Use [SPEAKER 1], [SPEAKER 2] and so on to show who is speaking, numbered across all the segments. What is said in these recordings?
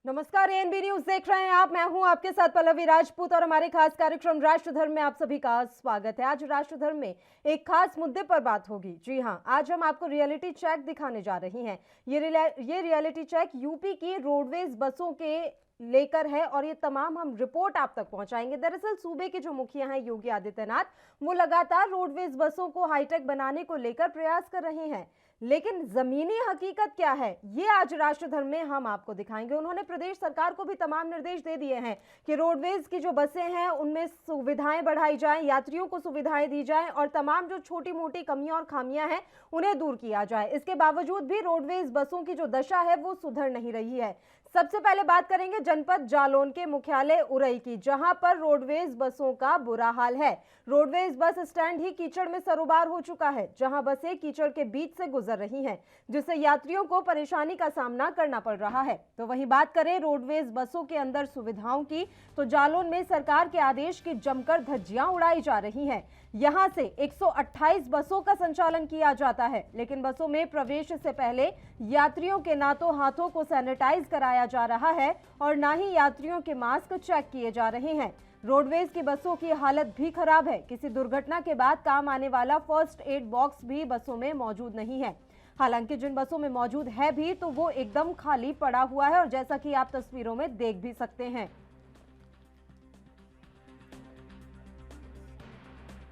[SPEAKER 1] नमस्कार, ANB news देख रहे हैं आप। मैं हूं आपके साथ पल्लवी राजपूत और हमारे खास कार्यक्रम राष्ट्रधर्म में आप सभी का स्वागत है। आज राष्ट्रधर्म में एक खास मुद्दे पर बात होगी। जी हां, आज हम आपको रियलिटी चेक दिखाने जा रही हैं। ये रियलिटी चेक यूपी की रोडवेज बसों के लेकर है और ये तमाम हम रिपोर्ट आप तक पहुंचाएंगे। दरअसल सूबे के जो मुखिया हैं योगी आदित्यनाथ, वो लगातार रोडवेज बसों को हाईटेक बनाने को लेकर प्रयास कर रहे हैं, लेकिन जमीनी हकीकत क्या है ये आज राष्ट्रधर्म में हम आपको दिखाएंगे। उन्होंने प्रदेश सरकार को भी तमाम निर्देश दे दिए हैं कि रोडवेज की जो बसें हैं उनमें सुविधाएं बढ़ाई जाएं, यात्रियों को सुविधाएं दी जाएं और तमाम जो छोटी मोटी कमियां और खामियां हैं उन्हें दूर किया जाए। इसके बावजूद भी रोडवेज बसों की जो दशा है वो सुधर नहीं रही है। सबसे पहले बात करेंगे जनपद जालौन के मुख्यालय उरई की, जहां पर रोडवेज बसों का बुरा हाल है। रोडवेज बस स्टैंड ही कीचड़ में सरोबार हो चुका है, जहां बसें कीचड़ के बीच से गुजर रही हैं, जिससे यात्रियों को परेशानी का सामना करना पड़ रहा है। तो वहीं बात करें रोडवेज बसों के अंदर सुविधाओं की, तो जालौन में सरकार के आदेश की जमकर धज्जियां उड़ाई जा रही हैं। यहां से 128 बसों का संचालन किया जाता है, लेकिन बसों में प्रवेश से पहले यात्रियों के ना तो हाथों को सैनिटाइज कराया जा रहा है और ना ही यात्रियों के मास्क चेक किए जा रहे हैं। रोडवेज की बसों की हालत भी खराब है। किसी दुर्घटना के बाद काम आने वाला फर्स्ट एड बॉक्स भी बसों में मौजूद नहीं है। हालांकि जिन बसों में मौजूद है भी तो वो एकदम खाली पड़ा हुआ है, और जैसा कि आप तस्वीरों में देख भी सकते हैं।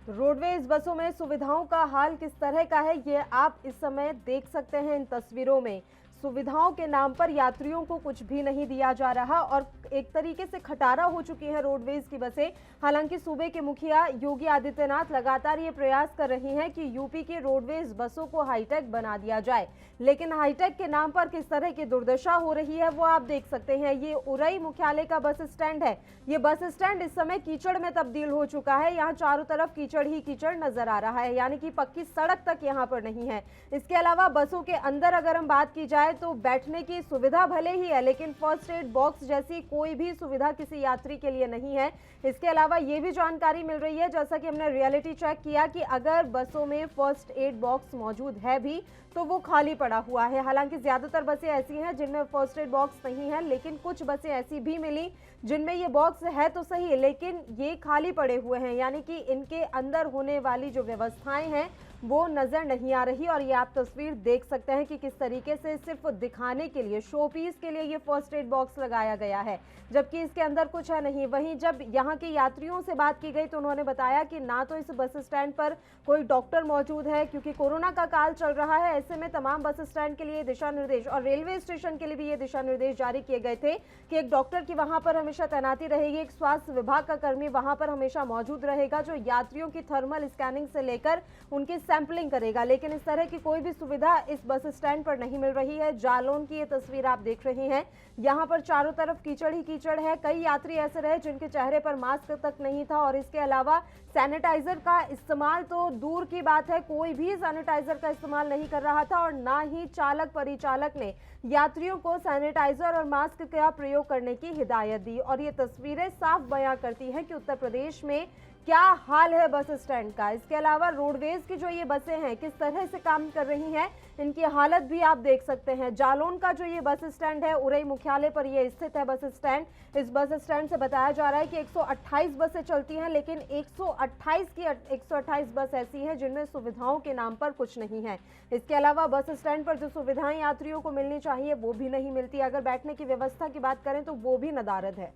[SPEAKER 1] रोडवेज बसों में सुविधाओं का हाल किस तरह का है ये आप इस समय देख सकते हैं इन तस्वीरों में। सुविधाओं के नाम पर यात्रियों को कुछ भी नहीं दिया जा रहा और एक तरीके से खटारा हो चुकी है रोडवेज की बसें। हालांकि सूबे के मुखिया योगी आदित्यनाथ लगातार ये प्रयास कर रही हैं कि यूपी के रोडवेज बसों को हाईटेक बना दिया जाए, लेकिन हाईटेक के नाम पर किस तरह की दुर्दशा हो रही है वो आप देख सकते हैं। ये उरई मुख्यालय का बस स्टैंड है। ये बस स्टैंड इस समय कीचड़ में तब्दील हो चुका है। यहाँ चारों तरफ कीचड़ ही कीचड़ नजर आ रहा है, यानी कि पक्की सड़क तक यहाँ पर नहीं है। इसके अलावा बसों के अंदर अगर हम बात की जाए तो बैठने की सुविधा भले ही है, लेकिन फर्स्ट एड बॉक्स जैसी कोई भी सुविधा किसी यात्री के लिए नहीं है। इसके अलावा ये भी जानकारी मिल रही है, जैसा कि हमने रियलिटी चेक किया, कि अगर बसों में फर्स्ट एड बॉक्स मौजूद है भी तो वो खाली पड़ा हुआ है। हालांकि ज्यादातर बसें ऐसी हैं जिनमें फर्स्ट एड बॉक्स नहीं है, लेकिन कुछ बसें ऐसी भी मिली जिनमें ये बॉक्स है तो सही, लेकिन ये खाली पड़े हुए हैं, यानी कि इनके अंदर होने वाली जो व्यवस्थाएं हैं वो नजर नहीं आ रही। और ये आप तस्वीर देख सकते हैं कि किस तरीके से सिर्फ दिखाने के लिए, शो पीस के लिए ये फर्स्ट एड बॉक्स लगाया गया है, जबकि इसके अंदर कुछ है नहीं। वहीं जब यहाँ के यात्रियों से बात की गई तो उन्होंने बताया कि ना तो इस बस स्टैंड पर कोई डॉक्टर मौजूद है, क्योंकि कोरोना का काल चल रहा है। ऐसे में तमाम बस स्टैंड के लिए दिशा निर्देश और रेलवे स्टेशन के लिए भी ये दिशा निर्देश जारी किए गए थे कि एक डॉक्टर की वहां पर हमेशा तैनाती रहेगी, एक स्वास्थ्य विभाग का कर्मी वहां पर हमेशा मौजूद रहेगा, जो यात्रियों की थर्मल स्कैनिंग से लेकर उनकी सैंपलिंग करेगा। लेकिन इस तरह की कोई भी सुविधा इस बस स्टैंड पर नहीं मिल रही है। जालौन की ये तस्वीर आप देख रहे हैं। यहाँ पर चारों तरफ कीचड़ ही कीचड़ है। कई यात्री ऐसे रहे जिनके चेहरे पर मास्क तक नहीं था, और इसके अलावा सैनिटाइजर का इस्तेमाल तो दूर की बात है, कोई भी सैनिटाइजर का इस्तेमाल नहीं कर रहा था, और ना ही चालक परिचालक ने यात्रियों को सैनिटाइजर और मास्क का प्रयोग करने की हिदायत दी। और ये तस्वीरें साफ बयां करती हैं कि उत्तर प्रदेश में क्या हाल है बस स्टैंड का। इसके अलावा रोडवेज की जो ये बसें हैं किस तरह से काम कर रही हैं, इनकी हालत भी आप देख सकते हैं। जालौन का जो ये बस स्टैंड है, उरई मुख्यालय पर ये स्थित है बस स्टैंड। इस बस स्टैंड से बताया जा रहा है कि 128 बसें चलती हैं, लेकिन 128 बस ऐसी हैं जिनमें सुविधाओं के नाम पर कुछ नहीं है। इसके अलावा बस स्टैंड पर जो सुविधाएं यात्रियों को मिलनी चाहिए वो भी नहीं मिलती। अगर बैठने की व्यवस्था की बात करें तो वो भी नदारद है।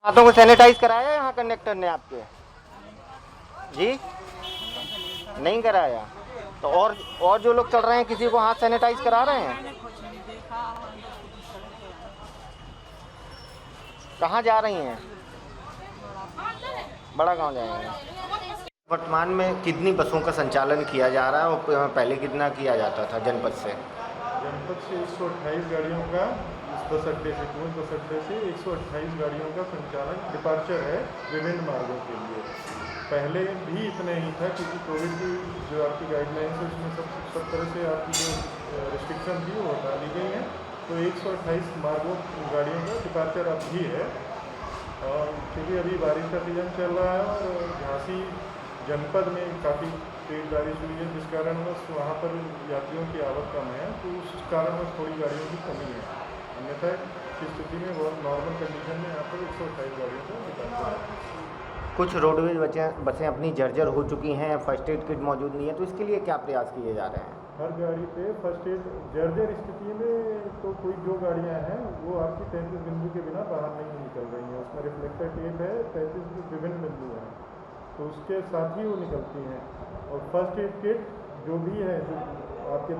[SPEAKER 2] हाथों को सैनिटाइज कराया यहाँ कंडक्टर ने आपके? जी नहीं कराया। तो और जो लोग चल रहे हैं किसी को हाथ सैनिटाइज करा रहे हैं? कहाँ जा रही हैं? बड़ा गांव जाएंगे। वर्तमान में कितनी बसों का संचालन किया जा रहा है और पहले कितना किया जाता था जनपद से?
[SPEAKER 3] जनपद से 128 गाड़ियों का, बस अड्डे से, कुछ बस अड्डे से 128 गाड़ियों का संचालन डिपार्चर है विभिन्न मार्गों के लिए। पहले भी इतना ही था, क्योंकि कोविड की जो आपकी गाइडलाइंस है उसमें सब तरह से आपकी जो रिस्ट्रिक्शन थी वो हटा ली गई हैं। तो 128 मार्गों गाड़ियों का डिपार्चर अब भी है। और क्योंकि अभी बारिश का सीज़न चल रहा है और झांसी जनपद में काफ़ी तेज़ बारिश हुई है, जिस कारणवश वहाँ पर यात्रियों की आवक कम है, तो उस कारणवश थोड़ी गाड़ियों की कमी है। अन्यथा की स्थिति में बहुत नॉर्मल कंडीशन में यहाँ पर 128 गाड़ियों का डिपार्चर है।
[SPEAKER 2] कुछ रोडवेज बसें अपनी जर्जर हो चुकी हैं, फर्स्ट एड किट मौजूद नहीं है, तो इसके लिए क्या प्रयास किए जा रहे हैं?
[SPEAKER 3] हर गाड़ी पे फर्स्ट एड जर्जर स्थिति में तो कोई जो गाड़ियाँ हैं वो आपकी 33 बिंदु के बिना बाहर नहीं निकल रही हैं। उसमें रिफ्लेक्टर टेप है, 33 विभिन्न बिंदु हैं, तो उसके साथ ही वो निकलती हैं। और फर्स्ट एड किट जो भी है, जो आपके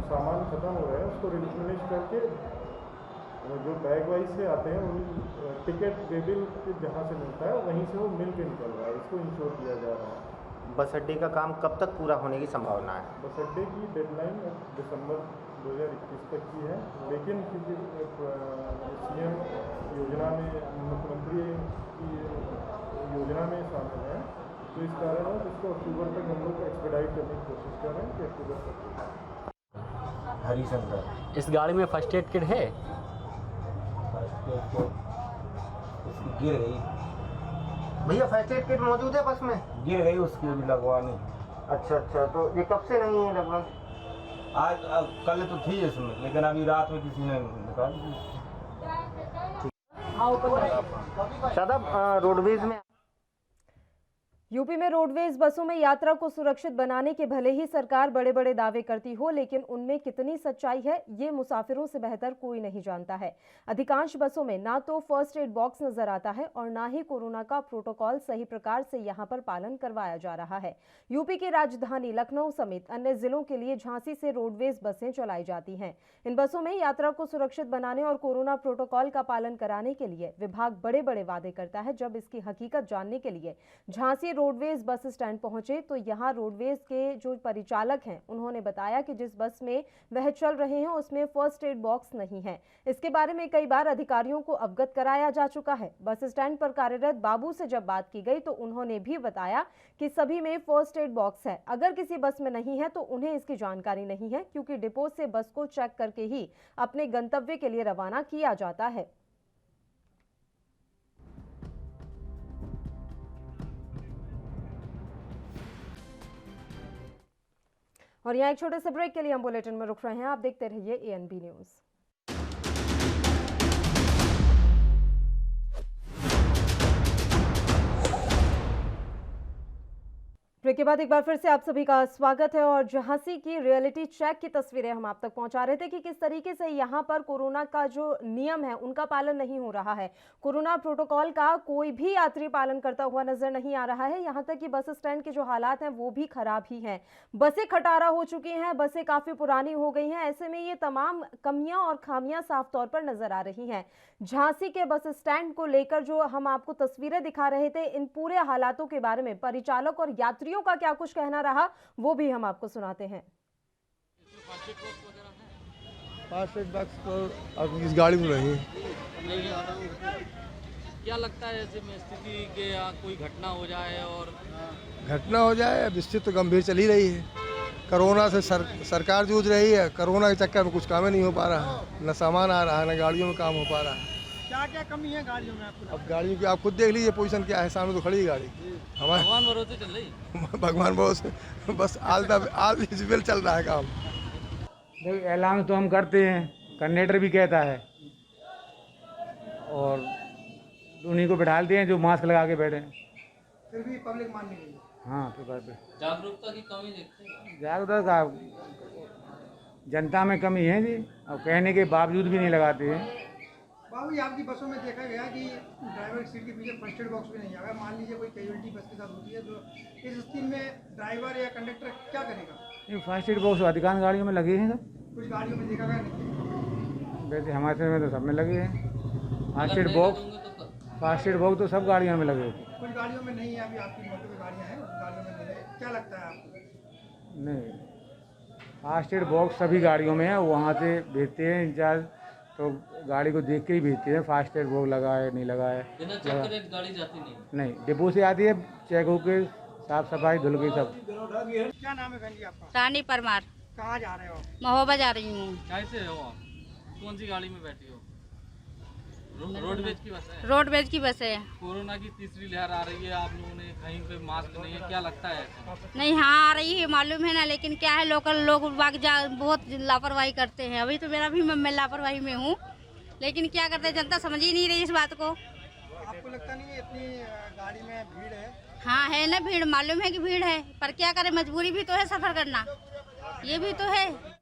[SPEAKER 3] सामान ख़त्म हो रहा है उसको रिप्लेनिश करके जो बैग वाइज से आते हैं उन टिकट वेबिल जहाँ से मिलता है वहीं से वो मिल के निकल रहा है, इसको इंश्योर किया जा रहा है।
[SPEAKER 2] बस अड्डे का काम कब तक पूरा होने की संभावना है?
[SPEAKER 3] बस अड्डे की डेडलाइन दिसंबर 2021 तक की है, लेकिन क्योंकि सीएम योजना में, मुख्यमंत्री की योजना में शामिल है, तो इस कारण इसको अक्टूबर तक हम लोग एक्सपेडाइट करने की कोशिश कर रहे हैं कि अक्टूबर तक।
[SPEAKER 2] हरिशंकर,
[SPEAKER 4] इस गाड़ी में फर्स्ट एड किट है?
[SPEAKER 5] उसकी गिर गई,
[SPEAKER 2] भैया फर्स्ट एड किट मौजूद है बस में?
[SPEAKER 5] गिर गई, उसकी भी लगवानी।
[SPEAKER 2] अच्छा, तो ये कब से नहीं है लगभग?
[SPEAKER 5] आज कल तो थी इसमें, लेकिन अभी रात में किसी ने निकाल दी।
[SPEAKER 2] शादाब, रोडवेज में
[SPEAKER 1] यूपी में रोडवेज बसों में यात्रा को सुरक्षित बनाने के भले ही सरकार बड़े बड़े दावे करती हो, लेकिन उनमें कितनी सच्चाई है ये मुसाफिरों से बेहतर कोई नहीं जानता है। अधिकांश बसों में ना तो फर्स्ट एड बॉक्स नजर आता है और ना ही कोरोना का प्रोटोकॉल सही प्रकार से यहां पर पालन करवाया जा रहा है। यूपी की राजधानी लखनऊ समेत अन्य जिलों के लिए झांसी से रोडवेज बसें चलाई जाती हैं। इन बसों में यात्रा को सुरक्षित बनाने और कोरोना प्रोटोकॉल का पालन कराने के लिए विभाग बड़े बड़े वादे करता है। जब इसकी हकीकत जानने के लिए झांसी रोडवेज बस स्टैंड पहुंचे तो यहां रोडवेज के जो परिचालक हैं उन्होंने बताया कि जिस बस में वह चल रहे हैं उसमें फर्स्ट एड बॉक्स नहीं है। इसके बारे में कई बार अधिकारियों को अवगत कराया जा चुका है। बस स्टैंड पर कार्यरत बाबू से जब बात की गई तो उन्होंने भी बताया कि सभी में फर्स्ट एड बॉक्स है। अगर किसी बस में नहीं है तो उन्हें इसकी जानकारी नहीं है, क्योंकि डिपो से बस को चेक करके ही अपने गंतव्य के लिए रवाना किया जाता है। और यहाँ एक छोटे से ब्रेक के लिए हम बुलेटिन में रुक रहे हैं। आप देखते रहिए ANB न्यूज। ब्रेक के बाद एक बार फिर से आप सभी का स्वागत है। और झांसी की रियलिटी चेक की तस्वीरें हम आप तक पहुंचा रहे थे कि किस तरीके से यहां पर कोरोना का जो नियम है उनका पालन नहीं हो रहा है। कोरोना प्रोटोकॉल का कोई भी यात्री पालन करता हुआ नजर नहीं आ रहा है। यहां तक कि बस स्टैंड के जो हालात हैं वो भी खराब ही हैं। बसें खटारा हो चुकी हैं, बसें काफी पुरानी हो गई हैं। ऐसे में ये तमाम कमियां और खामियां साफ तौर पर नजर आ रही हैं। झांसी के बस स्टैंड को लेकर जो हम आपको तस्वीरें दिखा रहे थे, इन पूरे हालातों के बारे में परिचालक और यात्रियों का क्या कुछ कहना रहा वो भी हम आपको सुनाते हैं।
[SPEAKER 6] फास्ट एड बॉक्स तो अब इस गाड़ी में नहीं है।
[SPEAKER 7] क्या लगता है ऐसे में स्थिति के यहाँ कोई घटना हो जाए? और
[SPEAKER 6] घटना हो जाए, अब स्थिति तो गंभीर चली रही है। कोरोना से सरकार जूझ रही है। कोरोना के चक्कर में कुछ काम ही नहीं हो पा रहा है, न सामान आ रहा है, न गाड़ियों में काम हो पा रहा है।
[SPEAKER 7] क्या क्या कमी है गाड़ियों में आपको?
[SPEAKER 6] अब गाड़ियों की आप खुद देख लीजिए पोजीशन क्या है, सामने तो खड़ी है गाड़ी हमारे।
[SPEAKER 7] भगवान भरोसे चल रही
[SPEAKER 6] भगवान भरोसे बस आल विजुअल चल रहा है काम।
[SPEAKER 8] देखो ऐलान तो हम करते हैं, कंडक्टर भी कहता है, और उन्हीं को बैठाते हैं जो मास्क लगा के बैठे।
[SPEAKER 9] फिर भी पब्लिक मान नहीं रही।
[SPEAKER 8] हाँ, तो बात है।
[SPEAKER 7] जागरूकता की कमी देखते हैं।
[SPEAKER 8] जागरूकता का जनता में कमी है जी, और कहने के बावजूद भी नहीं लगाते हैं।
[SPEAKER 9] बाबू जी, आपकी बसों में देखा गया कि ड्राइवर की सीट के पीछे फर्स्ट एड बॉक्स भी नहीं आया। मान लीजिए कोई कैजुअलिटी बस के साथ होती है तो इस स्थिति में ड्राइवर या कंडक्टर क्या करेगा?
[SPEAKER 8] ये फर्स्ट एड बॉक्स अधिकांश गाड़ियों में लगे हैं सर।
[SPEAKER 9] कुछ गाड़ियों में देखा गया नहीं।
[SPEAKER 8] वैसे हमारे में तो सब में लगे हैं first aid box. First aid box तो सब गाड़ियों में लगे होते हैं।
[SPEAKER 9] कुछ गाड़ियों में नहीं है। अभी आपकी मोटर की गाड़ियाँ हैं, उस गाड़ियों में नहीं है। क्या लगता है आपको?
[SPEAKER 8] नहीं, फर्स्ट एड बॉक्स सभी गाड़ियों में है। वहाँ से भेजते हैं इंचार्ज, तो गाड़ी को देख के ही भेजते हैं फास्ट एड बॉक्स लगा है नहीं लगा है।
[SPEAKER 7] बिना चेक करे गाड़ी जाती नहीं।
[SPEAKER 8] डिपो से आती है, चेक होके साफ सफाई धुल के सब।
[SPEAKER 9] क्या नाम है बहन जी आपका?
[SPEAKER 10] रानी परमार।
[SPEAKER 9] कहाँ जा रहे हो?
[SPEAKER 10] महोबा जा रही हूँ।
[SPEAKER 7] कैसे हो आप? कौन सी गाड़ी में बैठी हो? रोडवेज की बस है।
[SPEAKER 4] रोडवेज की बस है।
[SPEAKER 7] कोरोना की तीसरी लहर आ रही है, आप लोगों ने कहीं पे मास्क नहीं है, क्या लगता है ऐसा?
[SPEAKER 4] नहीं, हाँ आ रही है मालूम है ना, लेकिन क्या है लोकल लोग बहुत लापरवाही करते हैं। अभी तो मेरा भी मैं लापरवाही में हूँ, लेकिन क्या करते हैं, जनता समझ ही नहीं रही इस बात को।
[SPEAKER 9] आपको लगता नहीं है इतनी गाड़ी में भीड़ है?
[SPEAKER 4] हाँ है ना भीड़, मालूम है कि भीड़ है, पर क्या करें, मजबूरी भी तो है सफर करना, ये भी तो है।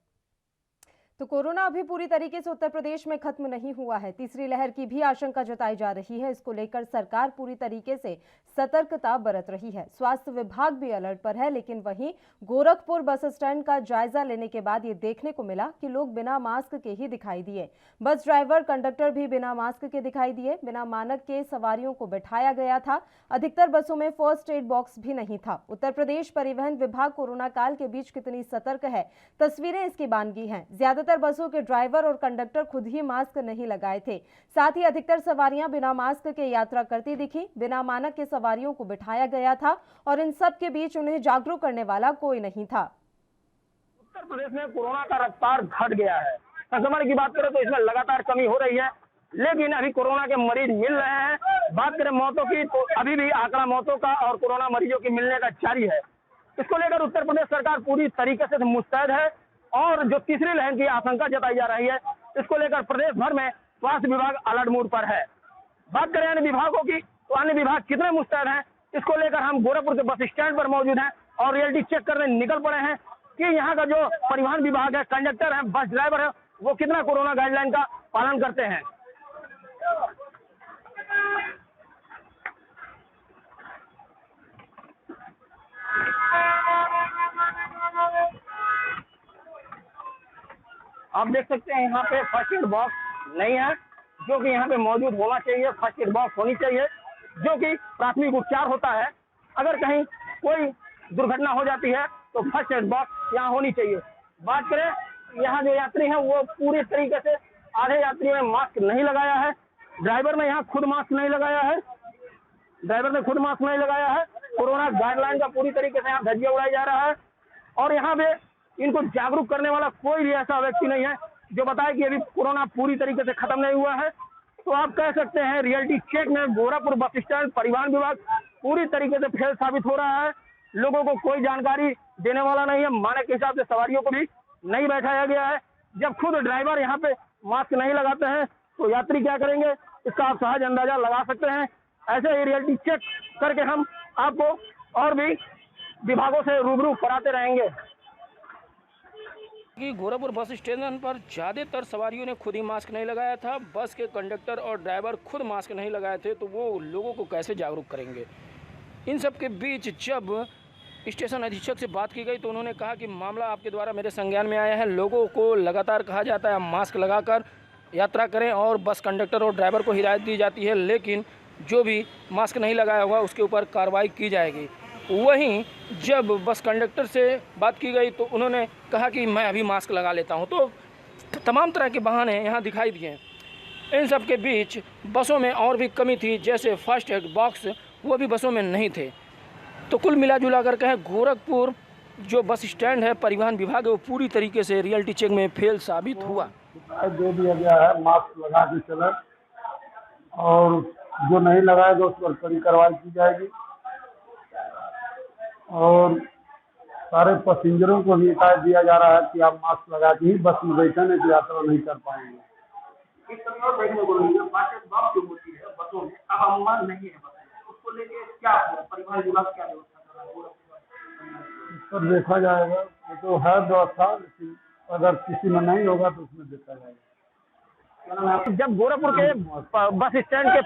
[SPEAKER 1] तो कोरोना अभी पूरी तरीके से उत्तर प्रदेश में खत्म नहीं हुआ है। तीसरी लहर की भी आशंका जताई जा रही है। इसको लेकर सरकार पूरी तरीके से सतर्कता बरत रही है। स्वास्थ्य विभाग भी अलर्ट पर है, लेकिन वहीं गोरखपुर बस स्टैंड का जायजा लेने के बाद ये देखने को मिला कि लोग बिना मास्क के ही दिखाई दिए। बस ड्राइवर, कंडक्टर भी बिना मास्क के दिखाई दिए। बिना मानक के सवारियों को बैठाया गया था। अधिकतर बसों में फर्स्ट एड बॉक्स भी नहीं था। उत्तर प्रदेश परिवहन विभाग कोरोना काल के बीच कितनी सतर्क है, तस्वीरें इसकी बानगी हैं। ज्यादातर बसों के ड्राइवर और कंडक्टर खुद ही मास्क नहीं लगाए थे। साथ ही अधिकतर सवारियां बिना मास्क के यात्रा करती दिखी। बिना मानक के सवारियों को बिठाया गया था और इन सब के बीच उन्हें जागरूक करने वाला कोई नहीं था।
[SPEAKER 10] उत्तर प्रदेश में कोरोना का रफ्तार घट गया है। संक्रमण की बात करें तो इसमें लगातार कमी हो रही है, लेकिन अभी कोरोना के मरीज मिल रहे हैं। बात करें मौतों की तो अभी भी आंकड़ा मौतों का और कोरोना मरीजों की मिलने का जारी है। इसको लेकर उत्तर प्रदेश सरकार पूरी तरीके से मुस्तैद है और जो तीसरी लहर की आशंका जताई जा रही है, इसको लेकर प्रदेश भर में स्वास्थ्य विभाग अलर्ट मोड पर है। बात करें अन्य विभागों की तो अन्य विभाग कितने मुस्तैद हैं, इसको लेकर हम गोरखपुर के बस स्टैंड पर मौजूद हैं और रियलिटी चेक करने निकल पड़े हैं कि यहाँ का जो परिवहन विभाग है, कंडक्टर है, बस ड्राइवर है, वो कितना कोरोना गाइडलाइन का पालन करते हैं। आप देख सकते हैं यहाँ पे फर्स्ट एड बॉक्स नहीं है, जो कि यहाँ पे मौजूद होना चाहिए। फर्स्ट एड बॉक्स होनी चाहिए, जो कि प्राथमिक उपचार होता है। अगर कहीं कोई दुर्घटना हो जाती है तो फर्स्ट एड बॉक्स यहाँ होनी चाहिए। बात करें यहाँ जो यात्री हैं, वो पूरी तरीके से आधे यात्रियों ने मास्क नहीं लगाया है। ड्राइवर ने यहाँ खुद मास्क नहीं लगाया है। कोरोना गाइडलाइन का पूरी तरीके से यहाँ धज्जियां उड़ाया जा रहा है और यहाँ पे इनको जागरूक करने वाला कोई भी ऐसा व्यक्ति नहीं है जो बताए कि अभी कोरोना पूरी तरीके से खत्म नहीं हुआ है। तो आप कह सकते हैं रियलिटी चेक में गोरखपुर बस स्टैंड परिवहन विभाग पूरी तरीके से फेल साबित हो रहा है। लोगों को कोई जानकारी देने वाला नहीं है। मानक के हिसाब से सवारियों को भी नहीं बैठाया गया है। जब खुद ड्राइवर यहाँ पे मास्क नहीं लगाते हैं तो यात्री क्या करेंगे, इसका आप सहज अंदाजा लगा सकते हैं। ऐसे ही रियलिटी चेक करके हम आपको और भी विभागों से रूबरू कराते रहेंगे।
[SPEAKER 11] कि गोरखपुर बस स्टेशन पर ज़्यादातर सवारियों ने खुद ही मास्क नहीं लगाया था। बस के कंडक्टर और ड्राइवर खुद मास्क नहीं लगाए थे, तो वो लोगों को कैसे जागरूक करेंगे। इन सब के बीच जब स्टेशन अधीक्षक से बात की गई तो उन्होंने कहा कि मामला आपके द्वारा मेरे संज्ञान में आया है। लोगों को लगातार कहा जाता है मास्क लगाकर यात्रा करें और बस कंडक्टर और ड्राइवर को हिदायत दी जाती है, लेकिन जो भी मास्क नहीं लगाया होगा उसके ऊपर कार्रवाई की जाएगी। वहीं जब बस कंडक्टर से बात की गई तो उन्होंने कहा कि मैं अभी मास्क लगा लेता हूं। तो तमाम तरह के बहाने यहां दिखाई दिए। इन सब के बीच बसों में और भी कमी थी, जैसे फर्स्ट एड बॉक्स वो भी बसों में नहीं थे। तो कुल मिला जुला कर कहें गोरखपुर जो बस स्टैंड है, परिवहन विभाग है, वो पूरी तरीके से रियलिटी चेक में फेल साबित हुआ।
[SPEAKER 10] दे दिया गया है मास्क लगा के चले और जो नहीं लगाएगा उस पर कड़ी कार्रवाई की जाएगी और सारे पैसेंजरों को भी हिदायत दिया जा रहा है कि आप मास्क लगा के ही बस में बैठे, नहीं तो यात्रा नहीं कर पाएंगे। इस तरह और देखने को मिलेगा बात जो होती है बसों में अब अनुमान नहीं है, उसको लेके क्या परिवहन विभाग क्या व्यवस्था कर रहा है इस पर देखा जाएगा। वो तो है व्यवस्था, लेकिन अगर किसी में नहीं होगा तो उसमें देखा जाएगा। जब गोरखपुर के बस स्टैंड के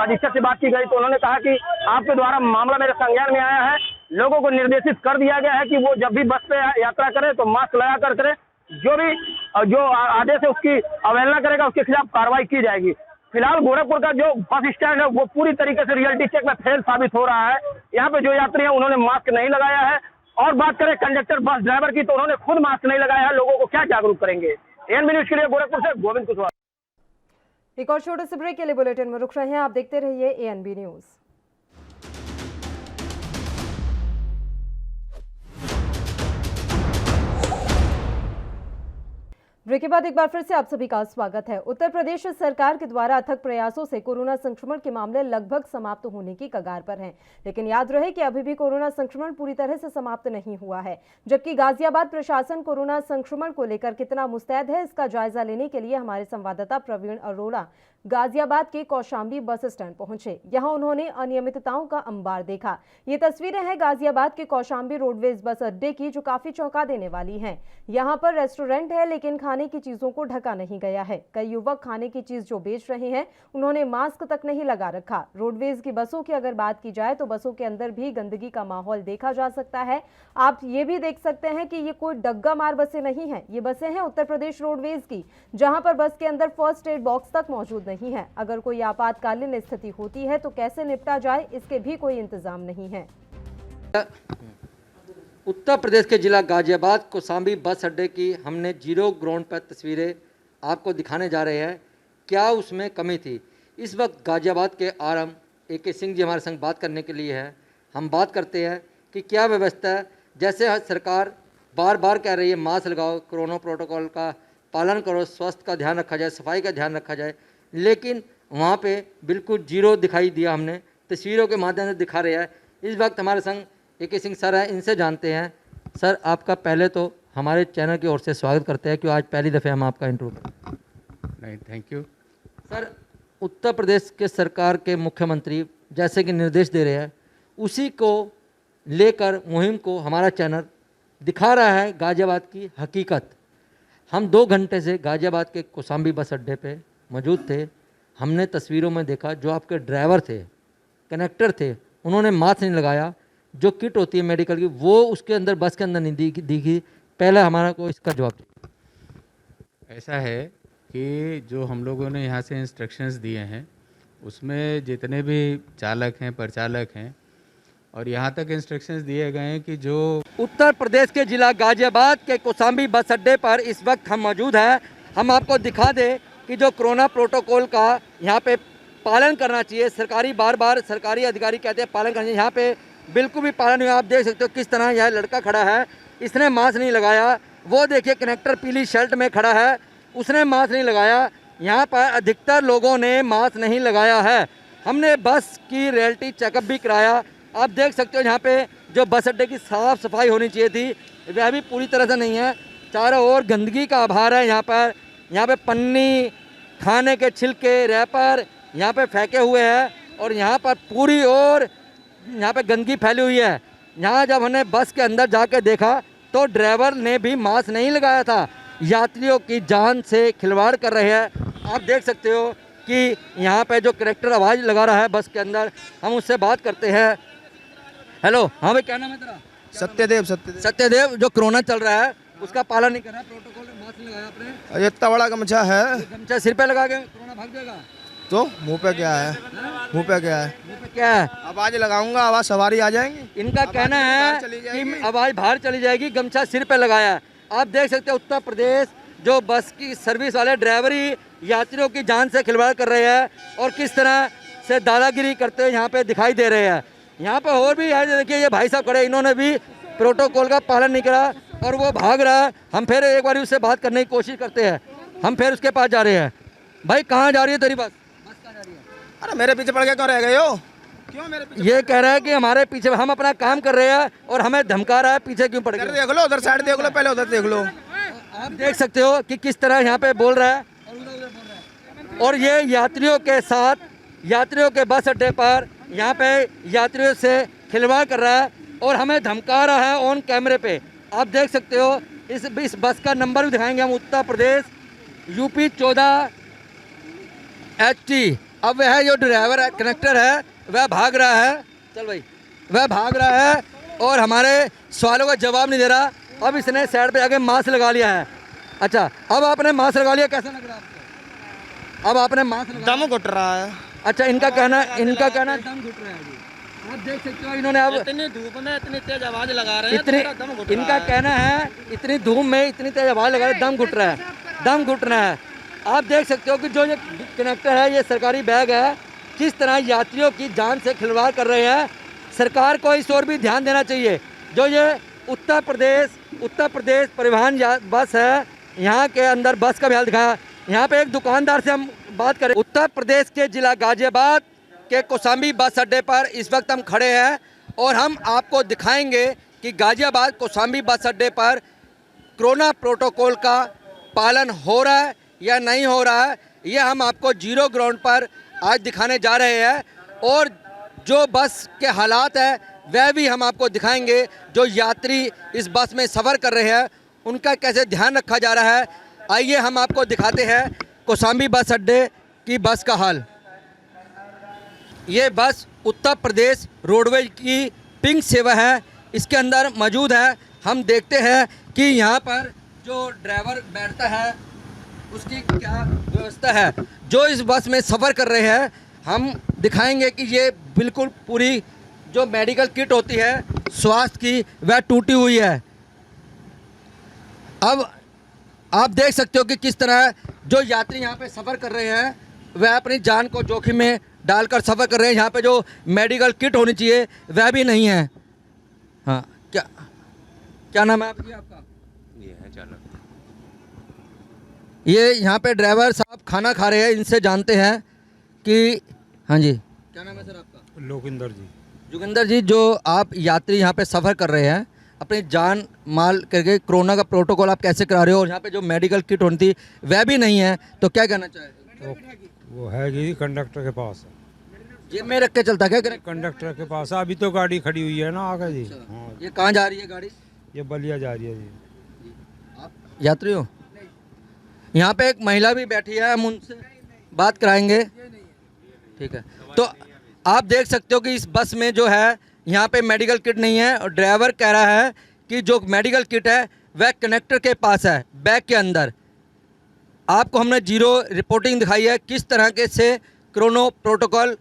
[SPEAKER 10] अधीक्षक से बात की गई तो उन्होंने कहा कि आपके द्वारा मामला मेरे संज्ञान में आया है। लोगों को निर्देशित कर दिया गया है कि वो जब भी बस पे यात्रा करे तो मास्क लगा कर करे। जो आदेश है उसकी अवहेलना करेगा उसके खिलाफ कार्रवाई की जाएगी। फिलहाल गोरखपुर का जो बस स्टैंड है वो पूरी तरीके से रियलिटी चेक में फेल साबित हो रहा है। यहाँ पे जो यात्री है उन्होंने मास्क नहीं लगाया है और बात करें कंडक्टर बस ड्राइवर की तो उन्होंने खुद मास्क नहीं लगाया है। लोगों को क्या जागरूक करेंगे। एएनबी न्यूज के लिए गोरखपुर से गोविंद कुशवाहा।
[SPEAKER 1] एक और छोटे से ब्रेक के लिए बुलेटिन में रुक रहे हैं। आप देखते रहिए एएनबी न्यूज। ब्रेक के बाद एक बार फिर से आप सभी का स्वागत है। उत्तर प्रदेश सरकार के द्वारा अथक प्रयासों से कोरोना संक्रमण के मामले लगभग समाप्त होने की कगार पर हैं, लेकिन याद रहे कि अभी भी कोरोना संक्रमण पूरी तरह से समाप्त नहीं हुआ है। जबकि गाजियाबाद प्रशासन कोरोना संक्रमण को लेकर कितना मुस्तैद है, इसका जायजा लेने के लिए हमारे संवाददाता प्रवीण अरोड़ा गाजियाबाद के कौशाम्बी बस स्टैंड पहुंचे। यहां उन्होंने अनियमितताओं का अंबार देखा। ये तस्वीरें हैं गाजियाबाद के कौशाम्बी रोडवेज बस अड्डे की, जो काफी चौंका देने वाली हैं। यहां पर रेस्टोरेंट है, लेकिन खाने की चीजों को ढका नहीं गया है। कई युवक खाने की चीज जो बेच रहे हैं, उन्होंने मास्क तक नहीं लगा रखा। रोडवेज की बसों की अगर बात की जाए तो बसों के अंदर भी गंदगी का माहौल देखा जा सकता है। आप ये भी देख सकते हैं कि ये कोई डग्गा मार बसें नहीं है, ये बसें हैं उत्तर प्रदेश रोडवेज की, जहां पर बस के अंदर फर्स्ट एड बॉक्स तक मौजूद नहीं है। अगर कोई आपातकालीन स्थिति होती है तो कैसे निपटा जाए, इसके भी कोई इंतजाम नहीं है।
[SPEAKER 12] उत्तर प्रदेश के जिला गाजियाबाद कौशाम्बी बस अड्डे की हमने जीरो ग्राउंड पर तस्वीरें आपको दिखाने जा रहे हैं। क्या उसमें कमी थी? इस वक्त गाजियाबाद के आरएम AK सिंह जी हमारे संग बात करने के लिए है। हम बात करते हैं कि क्या व्यवस्था है। जैसे सरकार बार बार कह रही है मास्क लगाओ, कोरोना प्रोटोकॉल का पालन करो, स्वास्थ्य का ध्यान रखा जाए, सफाई का ध्यान रखा जाए, लेकिन वहाँ पे बिल्कुल जीरो दिखाई दिया। हमने तस्वीरों के माध्यम से दिखा रहे हैं। इस वक्त हमारे संग AK सिंह सर हैं, इनसे जानते हैं। सर, आपका पहले तो हमारे चैनल की ओर से स्वागत करते हैं कि आज पहली दफ़े हम आपका इंटरव्यू।
[SPEAKER 13] नहीं, thank you
[SPEAKER 12] sir, Uttar Pradesh के सरकार के मुख्यमंत्री जैसे कि निर्देश दे रहे हैं, उसी को लेकर मुहिम को हमारा चैनल दिखा रहा है गाजियाबाद की हकीकत। हम 2 घंटे से गाजियाबाद के कौशाम्बी बस अड्डे पे मौजूद थे। हमने तस्वीरों में देखा जो आपके ड्राइवर थे, कनेक्टर थे, उन्होंने मास्क नहीं लगाया। जो किट होती है मेडिकल की, वो उसके अंदर बस के अंदर नहीं दिखी। पहले हमारा को इसका जवाब दीजिए।
[SPEAKER 13] ऐसा है कि जो हम लोगों ने यहाँ से इंस्ट्रक्शंस दिए हैं, उसमें जितने भी चालक हैं, परिचालक हैं, और यहाँ तक इंस्ट्रक्शंस दिए गए हैं कि जो
[SPEAKER 12] उत्तर प्रदेश के जिला गाजियाबाद के कौशाम्बी बस अड्डे पर इस वक्त हम मौजूद हैं। हम आपको दिखा दें कि जो कोरोना प्रोटोकॉल का यहाँ पे पालन करना चाहिए, सरकारी बार बार सरकारी अधिकारी कहते हैं पालन करना चाहिए, यहाँ पे बिल्कुल भी पालन नहीं हुआ। आप देख सकते हो किस तरह यह लड़का खड़ा है, इसने मास्क नहीं लगाया। वो देखिए कनेक्टर पीली शर्ट में खड़ा है, उसने मास्क नहीं लगाया। यहाँ पर अधिकतर लोगों ने मास्क नहीं लगाया है। हमने बस की रियलिटी चेकअप भी कराया। आप देख सकते हो यहाँ पे जो बस अड्डे की साफ़ सफाई होनी चाहिए थी, वह भी पूरी तरह से नहीं है। चारों ओर गंदगी का आभार है। यहाँ पे पन्नी, खाने के छिलके, रैपर यहाँ पे फेंके हुए हैं और यहाँ पर पूरी ओर यहाँ पे गंदगी फैली हुई है। यहाँ जब हमने बस के अंदर जाकर देखा तो ड्राइवर ने भी मास्क नहीं लगाया था। यात्रियों की जान से खिलवाड़ कर रहे हैं। आप देख सकते हो कि यहाँ पे जो करेक्टर आवाज़ लगा रहा है बस के अंदर, हम उससे बात करते हैं। हेलो, हाँ भाई, क्या नाम है तेरा? सत्यदेव, जो कोरोना चल रहा है उसका पालन नहीं कर रहा है, प्रोटोकॉल में मास्क नहीं लगाया आपने।
[SPEAKER 6] ये इतना बड़ा गमछा है,
[SPEAKER 12] गमछा सिर पे लगा के कोरोना भाग जाएगा
[SPEAKER 6] तो मुंह पे क्या है? मुंह पे क्या है?
[SPEAKER 12] मुंह पे क्या है?
[SPEAKER 6] आवाज लगाऊंगा, आवाज सवारी आ जाएंगी।
[SPEAKER 12] इनका कहना है कि आवाज बाहर चली जाएगी, गमछा सिर पे लगाया है। आप देख सकते हो उत्तर प्रदेश जो बस की सर्विस वाले ड्राइवर ही यात्रियों की जान से खिलवाड़ कर रहे हैं और किस तरह से दादागिरी करते हुए यहाँ पे दिखाई दे रहे हैं। यहाँ पे और भी है, देखिए ये भाई साहब खड़े, इन्होंने भी प्रोटोकॉल का पालन नहीं करा और वो भाग रहा है। हम फिर एक बार उससे बात करने की कोशिश करते हैं। हम फिर उसके पास जा रहे हैं। भाई, कहाँ जा रही है तेरी बस?
[SPEAKER 6] अरे मेरे पीछे पड़ के क्यों रह गए हो? क्यों मेरे पीछे?
[SPEAKER 12] ये कह रहा है कि हमारे पीछे, हम अपना काम कर रहे हैं और हमें धमका रहा है, पीछे क्यों पड़ गए?
[SPEAKER 6] देख लो, उधर साइड देख लो, पहले उधर देख लो।
[SPEAKER 12] आप देख सकते हो कि किस तरह यहाँ पे बोल रहा है और ये यात्रियों के साथ, यात्रियों के बस अड्डे पर यहाँ पे यात्रियों से खिलवाड़ कर रहा है और हमें धमका रहा है ऑन कैमरे पे। आप देख सकते हो इस बस का नंबर भी दिखाएंगे हम, उत्तर प्रदेश UP 14 HT। अब वह जो ड्राइवर है, कनेक्टर है, वह भाग रहा है। चल भाई, वह भाग रहा है और हमारे सवालों का जवाब नहीं दे रहा। अब इसने साइड पे जाके मास्क लगा लिया है। अच्छा, अब आपने मास्क लगा लिया, कैसा लग रहा है आपको? अब आपने मास्क
[SPEAKER 6] दम घुट रहा है।
[SPEAKER 12] अच्छा, इनका कहना दम घुट रहा है। आप देख सकते हो इन्होंने अब
[SPEAKER 6] इतनी धूप में इतनी तेज आवाज लगा रहे हैं,
[SPEAKER 12] इनका कहना है इतनी धूप में इतनी तेज आवाज लगा रहे हैं, दम घुट रहा है, दम घुट रहा है। आप देख सकते हो कि जो ये कनेक्टर है, ये सरकारी बैग है, किस तरह यात्रियों की जान से खिलवाड़ कर रहे हैं। सरकार को इस ओर भी ध्यान देना चाहिए। जो ये उत्तर प्रदेश परिवहन बस है, यहाँ के अंदर बस का भी हाल दिखाया। यहाँ पे एक दुकानदार से हम बात करें। उत्तर प्रदेश के जिला गाजियाबाद के कौशाम्बी बस अड्डे पर इस वक्त हम खड़े हैं और हम आपको दिखाएंगे कि गाजियाबाद कौशाम्बी बस अड्डे पर कोरोना प्रोटोकॉल का पालन हो रहा है या नहीं हो रहा है। ये हम आपको जीरो ग्राउंड पर आज दिखाने जा रहे हैं और जो बस के हालात है वह भी हम आपको दिखाएंगे। जो यात्री इस बस में सफ़र कर रहे हैं उनका कैसे ध्यान रखा जा रहा है। आइए हम आपको दिखाते हैं कौशाम्बी बस अड्डे की बस का हाल। ये बस उत्तर प्रदेश रोडवेज की पिंक सेवा है, इसके अंदर मौजूद है। हम देखते हैं कि यहाँ पर जो ड्राइवर बैठता है उसकी क्या व्यवस्था है। जो इस बस में सफ़र कर रहे हैं हम दिखाएंगे कि ये बिल्कुल पूरी जो मेडिकल किट होती है स्वास्थ्य की वह टूटी हुई है। अब आप देख सकते हो कि किस तरह जो यात्री यहाँ पे सफ़र कर रहे हैं वह अपनी जान को जोखिम में डालकर सफ़र कर रहे हैं। यहाँ पे जो मेडिकल किट होनी चाहिए वह भी नहीं है। हाँ, क्या नाम है आपका?
[SPEAKER 14] ये है चालक।
[SPEAKER 12] ये यहाँ पे ड्राइवर साहब खाना खा रहे हैं, इनसे जानते हैं कि हाँ जी क्या नाम है सर आपका?
[SPEAKER 15] लोकिंदर जी।
[SPEAKER 12] जोगिंदर जी, जो आप यात्री यहाँ पे सफ़र कर रहे हैं अपनी जान माल करके कोरोना का प्रोटोकॉल आप कैसे करा रहे हो और यहाँ पे जो मेडिकल किट होनी थी वह भी नहीं है, तो क्या कहना चाहेंगे?
[SPEAKER 15] तो वो है कि कंडक्टर के पास है,
[SPEAKER 12] जेब में रख के चलता क्या करें?
[SPEAKER 15] कंडक्टर के पास है। अभी तो गाड़ी खड़ी हुई है ना आगे जी। हाँ,
[SPEAKER 12] ये कहाँ जा रही है गाड़ी?
[SPEAKER 15] ये बलिया जा रही है जी।
[SPEAKER 12] आप यात्री हो? यहाँ पे एक महिला भी बैठी है, हम उनसे बात कराएंगे। ठीक है, तो आप देख सकते हो कि इस बस में जो है यहाँ पे मेडिकल किट नहीं है और ड्राइवर कह रहा है कि जो मेडिकल किट है वह कनेक्टर के पास है बैग के अंदर। आपको हमने जीरो रिपोर्टिंग दिखाई है किस तरह के से कोरोना प्रोटोकॉल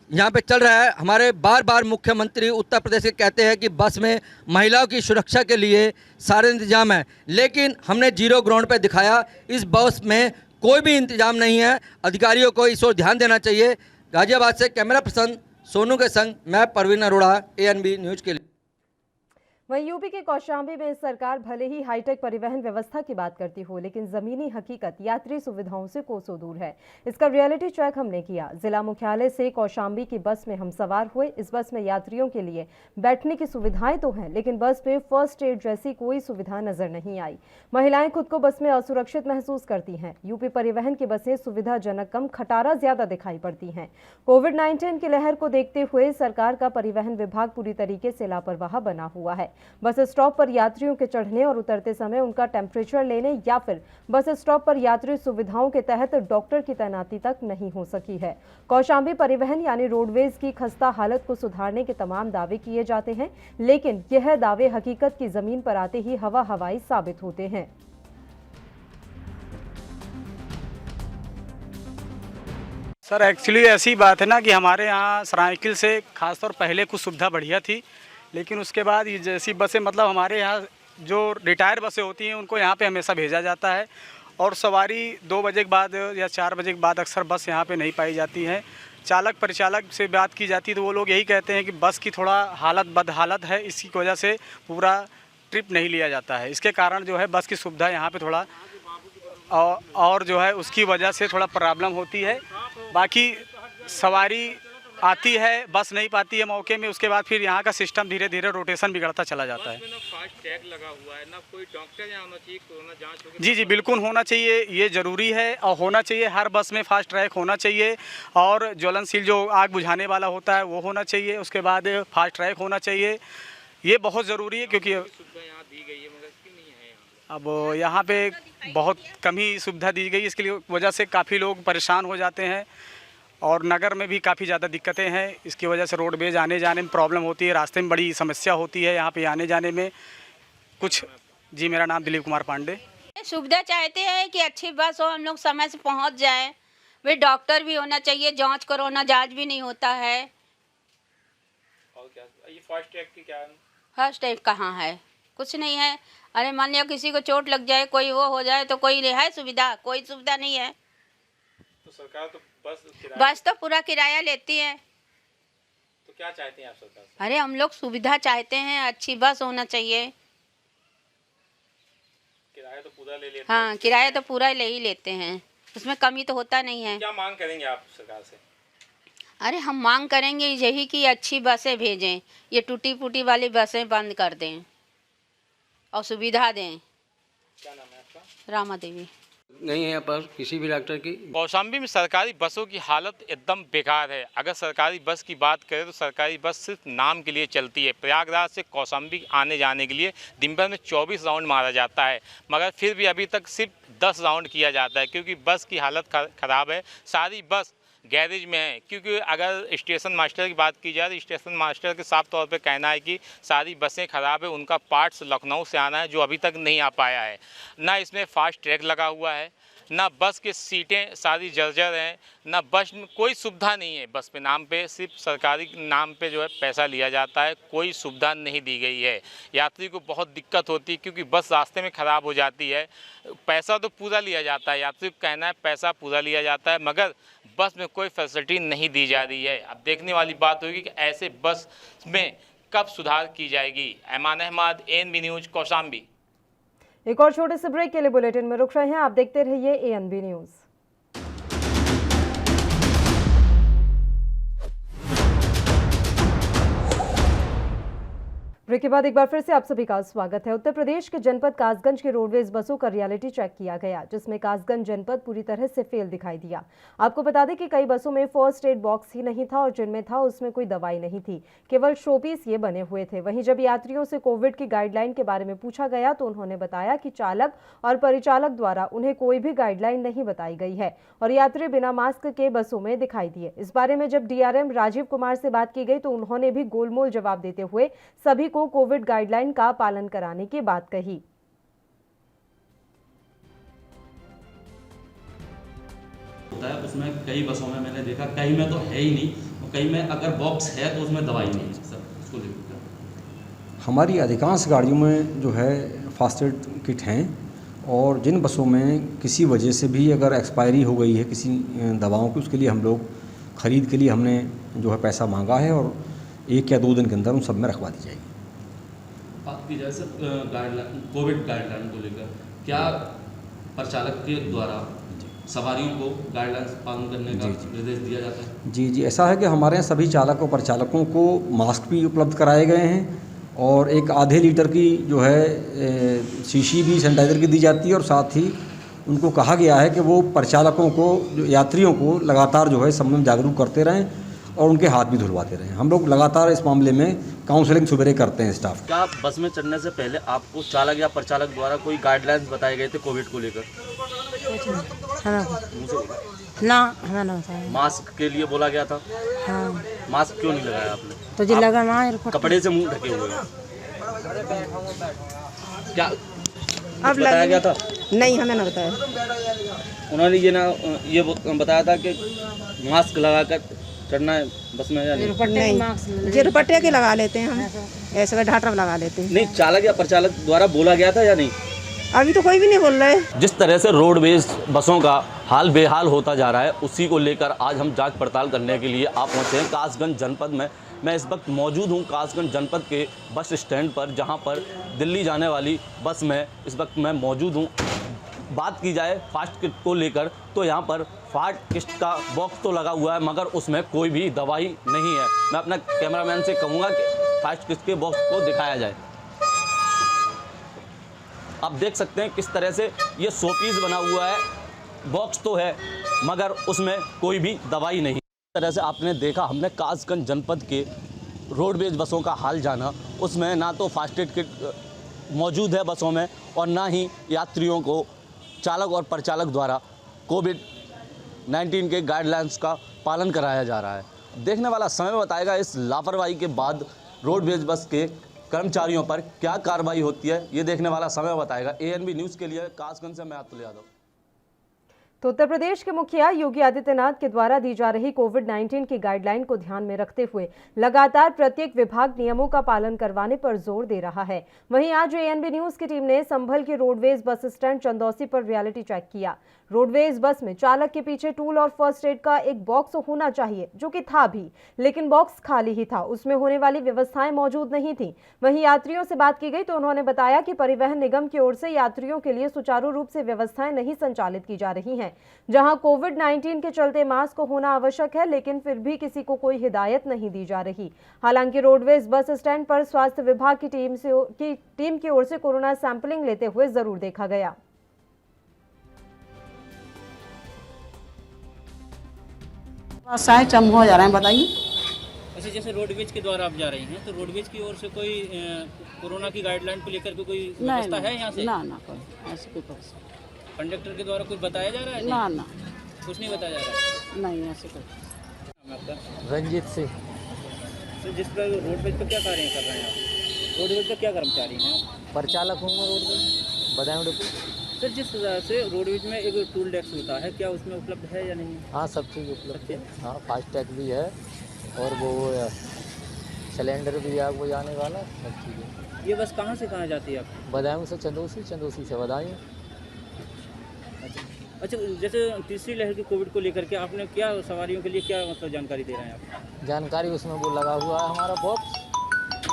[SPEAKER 12] यहाँ पे चल रहा है। हमारे बार बार मुख्यमंत्री उत्तर प्रदेश के कहते हैं कि बस में महिलाओं की सुरक्षा के लिए सारे इंतजाम है, लेकिन हमने जीरो ग्राउंड पे दिखाया इस बस में कोई भी इंतजाम नहीं है। अधिकारियों को इस ओर ध्यान देना चाहिए। गाजियाबाद से कैमरा पर्सन सोनू के संग मैं परवीन अरोड़ा, ANB न्यूज के लिए।
[SPEAKER 1] वहीं यूपी के कौशाम्बी में सरकार भले ही हाईटेक परिवहन व्यवस्था की बात करती हो, लेकिन जमीनी हकीकत यात्री सुविधाओं से कोसों दूर है। इसका रियलिटी चेक हमने किया। जिला मुख्यालय से कौशाम्बी की बस में हम सवार हुए। इस बस में यात्रियों के लिए बैठने की सुविधाएं तो हैं, लेकिन बस में फर्स्ट एड जैसी कोई सुविधा नजर नहीं आई। महिलाएं खुद को बस में असुरक्षित महसूस करती हैं। यूपी परिवहन की बसें सुविधाजनक कम, खटारा ज्यादा दिखाई पड़ती हैं। कोविड-19 की लहर को देखते हुए सरकार का परिवहन विभाग पूरी तरीके से लापरवाह बना हुआ है। बस स्टॉप पर यात्रियों के चढ़ने और उतरते समय उनका टेम्परेचर लेने या फिर बस स्टॉप पर यात्री सुविधाओं के तहत डॉक्टर की तैनाती तक नहीं हो सकी है। कौशाम्बी परिवहन यानी रोडवेज की खस्ता हालत को सुधारने के तमाम दावे किए जाते हैं, लेकिन यह दावे हकीकत की जमीन पर आते ही हवा हवाई साबित होते हैं।
[SPEAKER 16] सर एक्चुअली ऐसी बात है ना कि हमारे यहाँ सरायकिल से खासतौर पहले कुछ सुविधा बढ़िया थी, लेकिन उसके बाद ये जैसी बसें मतलब हमारे यहाँ जो रिटायर बसें होती हैं उनको यहाँ पे हमेशा भेजा जाता है और सवारी 2 बजे के बाद या 4 बजे के बाद अक्सर बस यहाँ पे नहीं पाई जाती है। चालक परिचालक से बात की जाती है तो वो लोग यही कहते हैं कि बस की थोड़ा हालत बदहालत है, इसी की वजह से पूरा ट्रिप नहीं लिया जाता है। इसके कारण जो है बस की सुविधा यहाँ पे थोड़ा और जो है उसकी वजह से थोड़ा प्रॉब्लम होती है। बाकी सवारी आती है, बस नहीं पाती है मौके में, उसके बाद फिर यहाँ का सिस्टम धीरे धीरे रोटेशन बिगड़ता चला जाता है।
[SPEAKER 17] फास्ट टैग लगा हुआ है ना, कोई डॉक्टर यहाँ होना चाहिए, कोरोना जांच होगी।
[SPEAKER 16] जी बिल्कुल होना चाहिए, ये ज़रूरी है और होना चाहिए। हर बस में फास्ट ट्रैक होना चाहिए और ज्वलनशील जो आग बुझाने वाला होता है वो होना चाहिए। उसके बाद फास्ट ट्रैक होना चाहिए, ये बहुत ज़रूरी है क्योंकि अब यहाँ पे बहुत कम ही सुविधा दी गई, इसके लिए वजह से काफ़ी लोग परेशान हो जाते हैं और नगर में भी काफ़ी ज़्यादा दिक्कतें हैं। इसकी वजह से रोडवेज आने जाने में प्रॉब्लम होती है, रास्ते में बड़ी समस्या होती है यहाँ पे आने जाने में कुछ। जी मेरा नाम दिलीप कुमार पांडे।
[SPEAKER 18] सुविधा चाहते हैं कि अच्छी बस हो, हम लोग समय से पहुँच जाए। वे डॉक्टर भी होना चाहिए, जाँच कोरोना जाँच भी नहीं होता है।
[SPEAKER 17] और क्या ये फास्ट टैग की क्या
[SPEAKER 18] फास्ट टैग कहाँ है? कुछ नहीं है। अरे मान लिया किसी को चोट लग जाए, कोई वो हो जाए तो कोई है सुविधा? कोई सुविधा नहीं है।
[SPEAKER 17] तो सरकार तो
[SPEAKER 18] बस तो पूरा किराया लेती है।
[SPEAKER 17] तो क्या चाहते हैं आप सरकार से?
[SPEAKER 18] अरे हम लोग सुविधा चाहते हैं, अच्छी बस होना चाहिए।
[SPEAKER 17] किराया किराया तो पूरा ले लेते
[SPEAKER 18] हाँ, किराया तो पूरा ले ही लेते हैं, उसमें कमी तो होता नहीं है।
[SPEAKER 17] क्या मांग करेंगे आप सरकार से?
[SPEAKER 18] अरे हम मांग करेंगे यही कि अच्छी बसें भेजें, ये टूटी फूटी वाली बसें बंद कर दें और सुविधा दें।
[SPEAKER 17] क्या नाम है आपका?
[SPEAKER 18] रामा देवी।
[SPEAKER 14] नहीं है यहाँ पर किसी भी डॉक्टर की।
[SPEAKER 17] कौशाम्बी में सरकारी बसों की हालत एकदम बेकार है। अगर सरकारी बस की बात करें तो सरकारी बस सिर्फ नाम के लिए चलती है। प्रयागराज से कौशाम्बी आने जाने के लिए दिन भर में 24 राउंड मारा जाता है, मगर फिर भी अभी तक सिर्फ 10 राउंड किया जाता है, क्योंकि बस की हालत ख़राब है। सारी बस गैरेज में है, क्योंकि अगर स्टेशन मास्टर की बात की जाए तो स्टेशन मास्टर के साफ तौर पे कहना है कि सारी बसें ख़राब है, उनका पार्ट्स लखनऊ से आना है जो अभी तक नहीं आ पाया है। ना इसमें फास्ट ट्रैक लगा हुआ है, ना बस की सीटें सारी जर्जर हैं, ना बस में कोई सुविधा नहीं है। बस पे नाम पे सिर्फ सरकारी नाम पे जो है पैसा लिया जाता है, कोई सुविधा नहीं दी गई है। यात्री को बहुत दिक्कत होती है क्योंकि बस रास्ते में ख़राब हो जाती है। पैसा तो पूरा लिया जाता है, यात्री को कहना है पैसा पूरा लिया जाता है, मगर बस में कोई फैसिलिटी नहीं दी जा रही है। अब देखने वाली बात होगी कि ऐसे बस में कब सुधार की जाएगी। Aiman Ahmad, ANB news, Kaushambi.
[SPEAKER 1] एक और छोटे से ब्रेक के लिए बुलेटिन में रुक रहे हैं, आप देखते रहिए ANB न्यूज़। ब्रेक के बाद एक बार फिर से आप सभी का स्वागत है। उत्तर प्रदेश के जनपद कासगंज के रोडवेज बसों का रियलिटी चेक किया गया, जिसमें कासगंज जनपद पूरी तरह से फेल दिखाई दिया। आपको बता दें कि कई बसों में फर्स्ट एड बॉक्स ही नहीं था और जिनमें था उसमें कोई दवाई नहीं थी, केवल शोपीस ये बने हुए थे। वहीं जब यात्रियों से कोविड की गाइडलाइन के बारे में पूछा गया तो उन्होंने बताया कि चालक और परिचालक द्वारा उन्हें कोई भी गाइडलाइन नहीं बताई गई है और यात्री बिना मास्क के बसों में दिखाई दिए। इस बारे में जब DRM राजीव कुमार से बात की गई तो उन्होंने भी गोलमोल जवाब देते हुए सभी को कोविड गाइडलाइन का पालन कराने की बात कही।
[SPEAKER 19] उसमें कई बसों में मैंने देखा, कई में तो है ही नहीं, और कई में अगर बॉक्स है तो उसमें दवाई नहीं है सर। उसको देखकर
[SPEAKER 20] हमारी अधिकांश गाड़ियों में जो है फास्ट एड किट हैं, और जिन बसों में किसी वजह से भी अगर एक्सपायरी हो गई है किसी दवाओं की, उसके लिए हम लोग ख़रीद के लिए हमने जो है पैसा मांगा है और 1 या 2 दिन के अंदर उन सब में रखवा दी जाएगी।
[SPEAKER 19] बात की जाए सर गाइडलाइन, कोविड गाइडलाइन को लेकर, क्या परिचालक के द्वारा सवारियों को गाइडलाइंस पालन करने का निर्देश दिया जाता है?
[SPEAKER 20] जी, ऐसा है कि हमारे यहाँ सभी चालकों परिचालकों को मास्क भी उपलब्ध कराए गए हैं और एक आधे लीटर की जो है शीशी भी सैनिटाइज़र की दी जाती है, और साथ ही उनको कहा गया है कि वो परिचालकों को, जो यात्रियों को लगातार जो है इस संबंध में जागरूक करते रहें और उनके हाथ भी धुलवाते रहें। हम लोग लगातार इस मामले में काउंसलिंग सुबह करते हैं स्टाफ।
[SPEAKER 19] क्या बस में चढ़ने से पहले आपको चालक या परिचालक द्वारा कोई गाइडलाइंस बताए गए थे कोविड को लेकर?
[SPEAKER 21] ना, हमें ना बताया।
[SPEAKER 19] मास्क के लिए बोला गया था?
[SPEAKER 21] हाँ।
[SPEAKER 19] मास्क क्यों नहीं लगाया आपने?
[SPEAKER 21] तो जी लगा ना,
[SPEAKER 19] कपड़े से मुंह ढके हुए हैं। क्या
[SPEAKER 21] अब
[SPEAKER 19] बताया गया था?
[SPEAKER 21] नहीं, हमें ना बताया।
[SPEAKER 19] उन्होंने ये बताया था कि मास्क लगाकर चढ़ना है बस में या
[SPEAKER 21] नहीं? जी रुपट्टे के लगा लेते हैं हम, ऐसे ढाटरा लगा लेते हैं।
[SPEAKER 19] नहीं, चालक या परिचालक द्वारा बोला गया था या नहीं?
[SPEAKER 21] अभी तो कोई भी नहीं बोल रहा है।
[SPEAKER 19] जिस तरह से रोडवेज बसों का हाल बेहाल होता जा रहा है, उसी को लेकर आज हम जांच पड़ताल करने के लिए आप पहुंचे हैं कासगंज जनपद में। मैं इस वक्त मौजूद हूं कासगंज जनपद के बस स्टैंड पर, जहां पर दिल्ली जाने वाली बस में इस वक्त मैं मौजूद हूं। बात की जाए फास्ट किट को लेकर तो यहाँ पर फास्ट किट का बॉक्स तो लगा हुआ है, मगर उसमें कोई भी दवाई नहीं है। मैं अपना कैमरामैन से कहूँगा कि फास्ट किट के बॉक्स को दिखाया जाए। आप देख सकते हैं किस तरह से ये शोपीस बना हुआ है, बॉक्स तो है मगर उसमें कोई भी दवाई नहीं। इस तरह से आपने देखा, हमने कासगंज जनपद के रोडवेज बसों का हाल जाना, उसमें ना तो फास्ट एड किट मौजूद है बसों में और ना ही यात्रियों को चालक और परिचालक द्वारा कोविड-19 के गाइडलाइंस का पालन कराया जा रहा है। देखने वाला समय बताएगा इस लापरवाही के बाद रोडवेज बस के कर्मचारियों पर क्या कार्रवाई होती है, ये देखने वाला समय बताएगा। ANB न्यूज़ के लिए कासगंज से मैं अतुल यादव।
[SPEAKER 1] तो उत्तर प्रदेश के मुखिया योगी आदित्यनाथ के द्वारा दी जा रही कोविड-19 की गाइडलाइन को ध्यान में रखते हुए लगातार प्रत्येक विभाग नियमों का पालन करवाने पर जोर दे रहा है। वहीं आज एएनबी न्यूज की टीम ने संभल के रोडवेज बस स्टैंड चंदौसी पर रियलिटी चेक किया। रोडवेज बस में चालक के पीछे टूल और फर्स्ट एड का एक बॉक्स होना चाहिए, जो कि था भी, लेकिन बॉक्स खाली ही था, उसमें होने वाली व्यवस्थाएं मौजूद नहीं थी। वहीं यात्रियों से बात की गई तो उन्होंने बताया कि परिवहन निगम की ओर से यात्रियों के लिए सुचारू रूप से व्यवस्थाएं नहीं संचालित की जा रही हैं। जहां कोविड-19 के चलते मास्क होना आवश्यक है, लेकिन फिर भी किसी को कोई हिदायत नहीं दी जा रही। हालांकि रोडवेज बस स्टैंड पर स्वास्थ्य विभाग की टीम की ओर से कोरोना सैंपलिंग लेते हुए जरूर देखा गया।
[SPEAKER 3] कम हो जा रहे हैं, बताइए।
[SPEAKER 22] अच्छा, जैसे रोडवेज के द्वारा आप जा रही हैं तो रोडवेज की ओर से कोई कोरोना की गाइडलाइन को लेकर के कोई व्यवस्था है यहाँ से?
[SPEAKER 3] ना कोई ऐसी कोई
[SPEAKER 22] कंडक्टर के द्वारा कुछ बताया जा रहा है?
[SPEAKER 3] ना
[SPEAKER 22] कुछ नहीं बताया जा रहा है।
[SPEAKER 3] नहीं ऐसे कोई।
[SPEAKER 22] आपका
[SPEAKER 3] रंजीत से।
[SPEAKER 22] तो जिस पर रोडवेज पर क्या कार्य कर रहे हैं आप? रोडवेज पर क्या कर्मचारी हैं?
[SPEAKER 3] परिचालक हूँ मैं रोडवेज बदायूं डिपो।
[SPEAKER 22] सर, जिस तरह से रोडवेज में एक टूल टैक्स होता है, क्या उसमें उपलब्ध है या नहीं?
[SPEAKER 3] हाँ, सब चीज़ उपलब्ध है। हाँ, फास्टैग भी है और वो सिलेंडर भी है, वो जाने वाला सब चीज़ें।
[SPEAKER 22] ये बस कहाँ से कहाँ जाती है आप?
[SPEAKER 3] बदायूं से चंदौसी, चंदौसी से बदायूं।
[SPEAKER 22] अच्छा, जैसे तीसरी लहर की कोविड को लेकर के आपने क्या सवारियों के लिए क्या मतलब जानकारी दे रहे हैं आप?
[SPEAKER 3] जानकारी उसमें वो लगा हुआ है हमारा बॉक्स,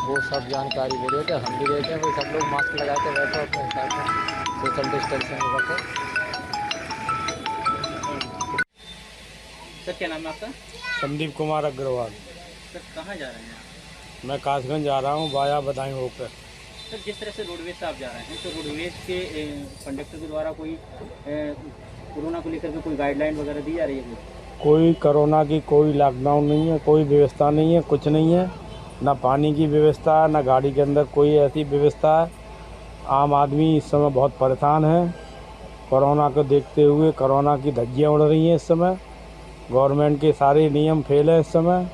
[SPEAKER 3] वो सब जानकारी दे रहे थे, हम भी देते हैं। वो सब लोग मास्क लगा के बैठो, अपने हिसाब से सोशल डिस्टेंसिंग रखो।
[SPEAKER 22] सर, क्या नाम है आपका?
[SPEAKER 15] संदीप कुमार अग्रवाल।
[SPEAKER 22] सर, कहाँ जा रहे हैं आप?
[SPEAKER 15] मैं कासगंज जा रहा हूँ, वाया बदायूं होकर।
[SPEAKER 22] सर, जिस तरह से रोडवेज से आप जा रहे हैं तो रोडवेज के कंडक्टर के द्वारा कोई कोरोना को लेकर के कोई गाइडलाइन वगैरह दी जा रही है?
[SPEAKER 15] कोई कोरोना की कोई लॉकडाउन नहीं है, कोई व्यवस्था नहीं है, कुछ नहीं है। ना पानी की व्यवस्था, ना गाड़ी के अंदर कोई ऐसी व्यवस्था है। आम आदमी इस समय बहुत परेशान है। कोरोना को देखते हुए कोरोना की धज्जियाँ उड़ रही हैं इस समय। गवर्नमेंट के सारे नियम फेल है इस समय।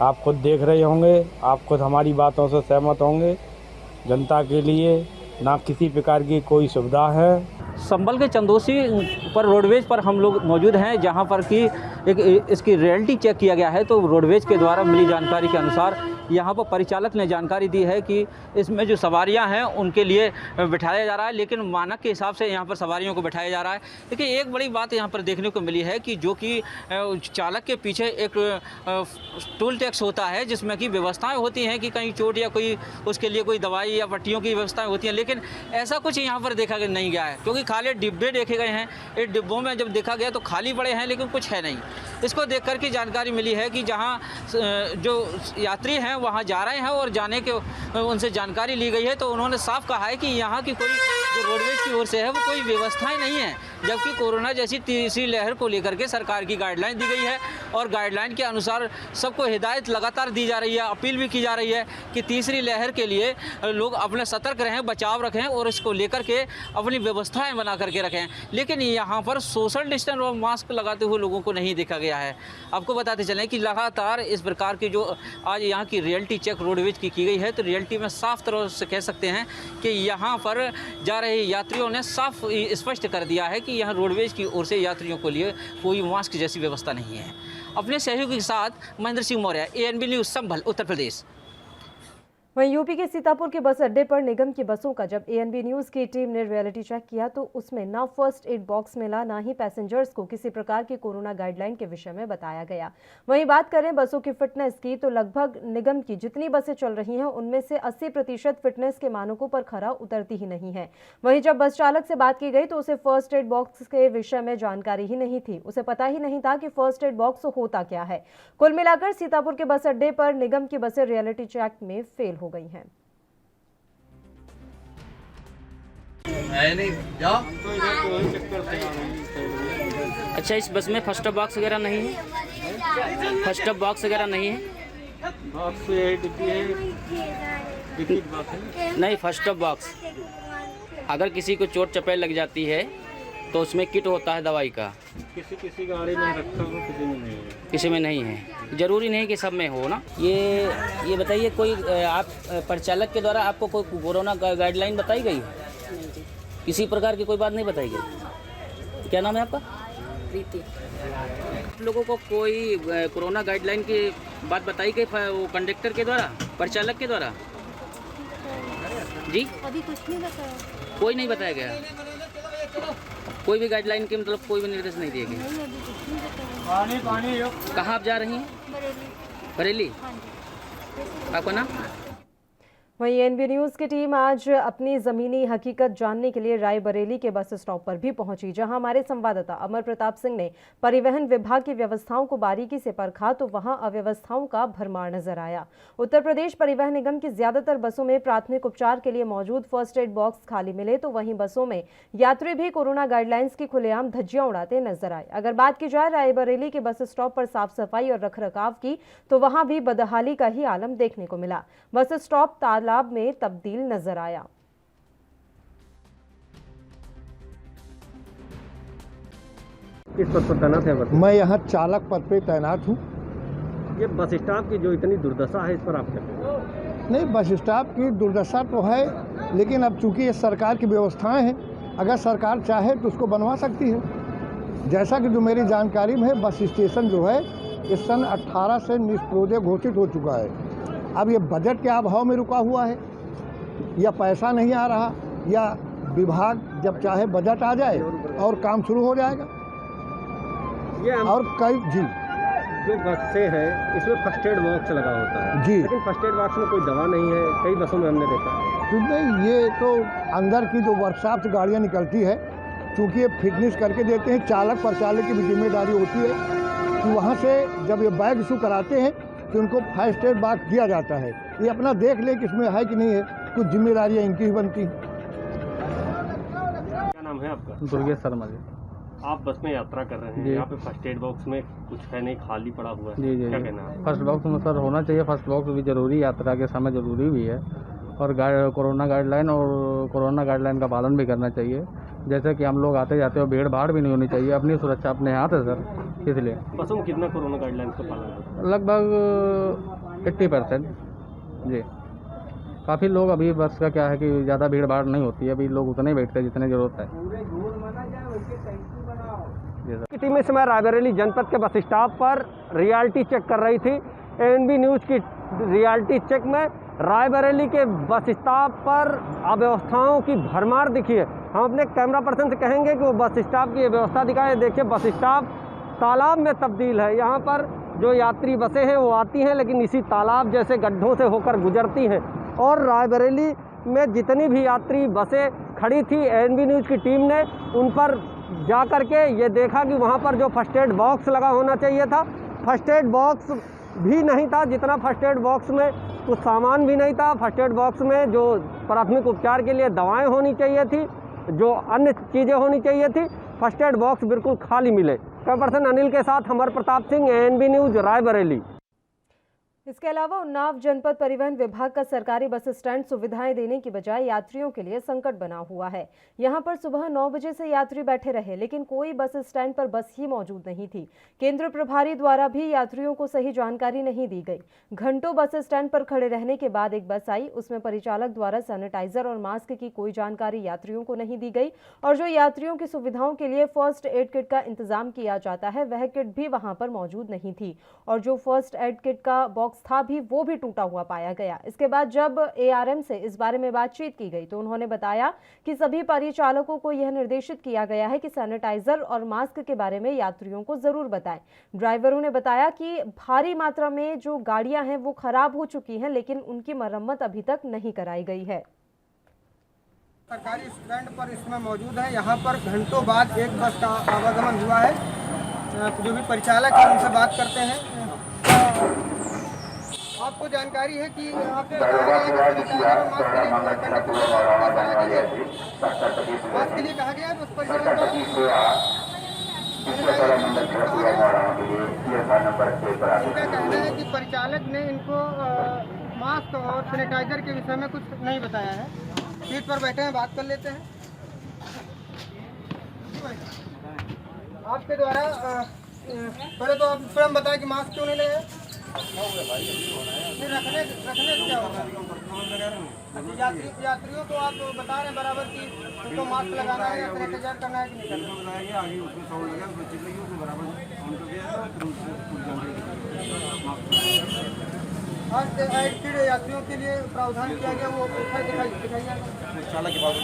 [SPEAKER 15] आप खुद देख रहे होंगे, आप खुद हमारी बातों से सहमत होंगे। जनता के लिए ना किसी प्रकार की कोई सुविधा है।
[SPEAKER 22] संभल के चंदौसी पर रोडवेज पर हम लोग मौजूद हैं, जहां पर कि एक इसकी रियलिटी चेक किया गया है। तो रोडवेज के द्वारा मिली जानकारी के अनुसार यहाँ पर परिचालक ने जानकारी दी है कि इसमें जो सवारियां हैं उनके लिए बिठाया जा रहा है, लेकिन मानक के हिसाब से यहाँ पर सवारियों को बिठाया जा रहा है। लेकिन एक बड़ी बात यहाँ पर देखने को मिली है कि जो कि चालक के पीछे एक टोल टैक्स होता है, जिसमें कि व्यवस्थाएं होती हैं कि कहीं चोट या कोई उसके लिए कोई दवाई या पट्टियों की व्यवस्थाएं होती हैं, लेकिन ऐसा कुछ यहाँ पर देखा नहीं गया है, क्योंकि खाली डिब्बे देखे गए हैं। इन डिब्बों में जब देखा गया तो खाली पड़े हैं, लेकिन कुछ है नहीं। इसको देख कर के जानकारी मिली है कि जहाँ जो यात्री हैं वहाँ जा रहे हैं और जाने के उनसे जानकारी ली गई है, तो उन्होंने साफ कहा है कि यहाँ की कोई जो रोडवेज की ओर से है वो कोई व्यवस्थाएं नहीं है, जबकि कोरोना जैसी तीसरी लहर को लेकर के सरकार की गाइडलाइन दी गई है और गाइडलाइन के अनुसार सबको हिदायत लगातार दी जा रही है, अपील भी की जा रही है कि तीसरी लहर के लिए लोग अपने सतर्क रहें, बचाव रखें और इसको लेकर के अपनी व्यवस्थाएं बना करके रखें। लेकिन यहाँ पर सोशल डिस्टेंस और मास्क लगाते हुए लोगों को नहीं देखा गया है। आपको बताते चलें कि लगातार इस प्रकार की जो आज यहाँ की रियलिटी चेक रोडवेज की गई है, तो रियलिटी में साफ तरह से कह सकते हैं कि यहाँ पर जा रहे यात्रियों ने साफ स्पष्ट कर दिया है कि यहाँ रोडवेज की ओर से यात्रियों के लिए कोई मास्क जैसी व्यवस्था नहीं है। अपने सहयोगी के साथ महेंद्र सिंह मौर्य, एएनबी न्यूज़, संभल, उत्तर प्रदेश।
[SPEAKER 1] वहीं यूपी के सीतापुर के बस अड्डे पर निगम की बसों का जब एएनबी न्यूज की टीम ने रियलिटी चेक किया तो उसमें ना फर्स्ट एड बॉक्स मिला, ना ही पैसेंजर्स को किसी प्रकार की कोरोना गाइडलाइन के विषय में बताया गया। वहीं बात करें बसों की फिटनेस की तो लगभग निगम की जितनी बसें चल रही हैं उनमें से 80% फिटनेस के मानकों पर खरा उतरती ही नहीं है। वहीं जब बस चालक से बात की गई तो उसे फर्स्ट एड बॉक्स के विषय में जानकारी ही नहीं थी, उसे पता ही नहीं था कि फर्स्ट एड बॉक्स होता क्या है। कुल मिलाकर सीतापुर के बस अड्डे पर निगम की बसें रियलिटी चेक में फेल हो गई हैं।
[SPEAKER 22] अच्छा, इस बस में फर्स्ट एड बॉक्स वगैरह नहीं है? फर्स्ट एड बॉक्स वगैरह नहीं है? नहीं, फर्स्ट एड बॉक्स अगर किसी को चोट चपेट लग जाती है तो उसमें किट होता है दवाई का।
[SPEAKER 15] किसी गाड़ी में रखा हो, किसी में नहीं है।
[SPEAKER 22] किसी में नहीं है, जरूरी नहीं कि सब में हो ना। ये बताइए, कोई आप परिचालक के द्वारा आपको कोई कोरोना गाइडलाइन बताई गई है? किसी प्रकार की कोई बात नहीं बताई गई। क्या नाम है आपका?
[SPEAKER 2] प्रीति।
[SPEAKER 22] लोगों को कोई कोरोना गाइडलाइन की बात बताई गई वो कंडक्टर के द्वारा, परिचालक के द्वारा? जी
[SPEAKER 4] अभी कुछ नहीं बताया।
[SPEAKER 22] कोई नहीं बताया गया, कोई भी गाइडलाइन के मतलब कोई भी निर्देश नहीं दिए गए। कहाँ आप जा रही हैं? बरेली। आपका नाम?
[SPEAKER 1] वहीं एनबी न्यूज की टीम आज अपनी जमीनी हकीकत जानने के लिए रायबरेली के बस स्टॉप पर भी पहुंची, जहां हमारे संवाददाता अमर प्रताप सिंह ने परिवहन विभाग की व्यवस्थाओं को बारीकी से परखा तो वहां अव्यवस्थाओं का भरमार नजर आया। उत्तर प्रदेश परिवहन निगम की ज्यादातर बसों में प्राथमिक उपचार के लिए मौजूद फर्स्ट एड बॉक्स खाली मिले, तो वहीं बसों में यात्री भी कोरोना गाइडलाइंस की खुलेआम धज्जियां उड़ाते नजर आए। अगर बात की जाए रायबरेली के बस स्टॉप पर साफ सफाई और रखरखाव की, तो वहां भी बदहाली का ही आलम देखने को मिला। बस स्टॉप तालाब में तब्दील नजर आया।
[SPEAKER 5] किस पद पर तैनात है?
[SPEAKER 23] मैं यहाँ चालक पद पे तैनात हूँ।
[SPEAKER 5] ये बस स्टॉप की जो इतनी दुर्दशा है, इस पर आप क्या कहें?
[SPEAKER 23] नहीं, बस स्टॉप की दुर्दशा तो है, लेकिन अब चूंकि ये सरकार की व्यवस्थाएं हैं, अगर सरकार चाहे तो उसको बनवा सकती है। जैसा कि जो मेरी जानकारी में है, बस स्टेशन जो है इस सन 18 से निष्प्रयोज्य घोषित हो चुका है। अब ये बजट के अभाव में रुका हुआ है, या पैसा नहीं आ रहा, या विभाग जब चाहे बजट आ जाए और काम शुरू हो जाएगा। और कई जी
[SPEAKER 5] जो बसें हैं इसमें फर्स्ट एड बॉक्स लगा होता है
[SPEAKER 23] जी,
[SPEAKER 5] लेकिन फर्स्ट एड बॉक्स में कोई दवा नहीं है, कई बसों में हमने देखा है।
[SPEAKER 23] नहीं, ये तो अंदर की जो वर्कशॉप से गाड़ियाँ निकलती है, चूँकि ये फिटनेस करके देते हैं, चालक परिचालक की भी जिम्मेदारी होती है कि वहाँ से जब ये बैग इशू कराते हैं तो उनको फर्स्ट एड बॉक्स दिया जाता है। ये अपना देख ले कि इसमें है कि नहीं है, कुछ जिम्मेदारियाँ इनकी ही बनती हैं।
[SPEAKER 5] क्या नाम है आपका?
[SPEAKER 22] दुर्गेश शर्मा जी।
[SPEAKER 5] आप बस में यात्रा कर रहे हैं, यहाँ पे फर्स्ट एड बॉक्स में कुछ है नहीं, खाली पड़ा हुआ है।
[SPEAKER 22] जी
[SPEAKER 5] क्या कहना है?
[SPEAKER 22] फर्स्ट बॉक्स में सर होना चाहिए, फर्स्ट बॉक्स भी जरूरी, यात्रा के समय जरूरी भी है, और कोरोना गाइडलाइन का पालन भी करना चाहिए। जैसे कि हम लोग आते जाते हो, भीड़ भाड़ भी नहीं होनी चाहिए, अपनी सुरक्षा अपने हाथ है सर, इसलिए।
[SPEAKER 5] बसों में कितना कोरोना गाइडलाइन का पालन होता है?
[SPEAKER 22] लगभग 80% जी। काफ़ी लोग अभी बस का क्या है कि ज़्यादा भीड़ भाड़ नहीं होती है, अभी लोग उतने ही बैठते हैं जितने ज़रूरत है।
[SPEAKER 5] की टीम इस समय रायबरेली जनपद के बस स्टॉप पर रियलिटी चेक कर रही थी। एनबी न्यूज़ की रियलिटी चेक में रायबरेली के बस स्टॉप पर अव्यवस्थाओं की भरमार दिखी है। हम अपने कैमरा पर्सन से कहेंगे कि वो बस स्टॉप की व्यवस्था दिखाए। देखिए, बस स्टॉप तालाब में तब्दील है। यहाँ पर जो यात्री बसें हैं वो आती हैं, लेकिन इसी तालाब जैसे गड्ढों से होकर गुजरती हैं। और रायबरेली में जितनी भी यात्री बसें खड़ी थी, एनबी न्यूज़ की टीम ने उन पर जा कर के ये देखा कि वहाँ पर जो फर्स्ट एड बॉक्स लगा होना चाहिए था, फर्स्ट एड बॉक्स भी नहीं था। जितना फर्स्ट एड बॉक्स में कुछ सामान भी नहीं था। फर्स्ट एड बॉक्स में जो प्राथमिक उपचार के लिए दवाएं होनी चाहिए थी, जो अन्य चीज़ें होनी चाहिए थी, फर्स्ट एड बॉक्स बिल्कुल खाली मिले। कैमरा पर्सन अनिल के साथ अमर प्रताप सिंह, एनबी न्यूज़, रायबरेली।
[SPEAKER 1] इसके अलावा उन्नाव जनपद परिवहन विभाग का सरकारी बस स्टैंड सुविधाएं देने की बजाय यात्रियों के लिए संकट बना हुआ है। यहां पर सुबह 9 बजे से यात्री बैठे रहे, लेकिन कोई बस स्टैंड पर बस ही मौजूद नहीं थी। केंद्र प्रभारी द्वारा भी यात्रियों को सही जानकारी नहीं दी गई। घंटों बस स्टैंड पर खड़े रहने के बाद एक बस आई, उसमें परिचालक द्वारा सैनिटाइजर और मास्क की कोई जानकारी यात्रियों को नहीं दी गई, और जो यात्रियों की सुविधाओं के लिए फर्स्ट एड किट का इंतजाम किया जाता है, वह किट भी वहां पर मौजूद नहीं थी, और जो फर्स्ट एड किट का बॉक्स था भी वो भी टूटा हुआ पाया गया। इसके बाद जब एआरएम से इस बारे में बातचीत की गई तो उन्होंने बताया कि सभी परिचालकों को यह निर्देशित किया गया है कि सैनिटाइजर और मास्क के बारे में यात्रियों को जरूर बताएं। ड्राइवरों ने बताया कि भारी मात्रा में जो गाड़ियां हैं वो खराब हो चुकी हैं, लेकिन उनकी मरम्मत अभी तक नहीं कराई गई है।
[SPEAKER 9] सरकारी स्टैंड पर इसमें मौजूद है। यहाँ पर घंटों बाद एक बस का आवागमन हुआ है। जो भी परिचालक है उनसे बात करते हैं। आपको जानकारी है कि यहाँ पे मास्क के लिए कहा गया है, उस पर इनका कहना है कि परिचालक ने इनको मास्क और सैनिटाइजर के विषय में कुछ नहीं बताया है। सीट पर बैठे हैं, बात कर लेते हैं। आपके द्वारा पहले तो आप स्वयं बताएं कि मास्क क्यों नहीं ले? रखने क्या होगा? यात्रियों को आप बता रहे हैं बराबर कि उनको मास्क लगाना है या सैनिटाइजर करना है कि नहीं करना है?
[SPEAKER 10] आगे उसमें सौ लगा उसमें चिप लगी उसमें बराबर ऑन कर दिया फिर उससे पूरी जानकारी।
[SPEAKER 9] आज एडमिटेड यात्रियों के लिए प्रावधान किया गया वो दिखाइए।
[SPEAKER 10] चालक के पास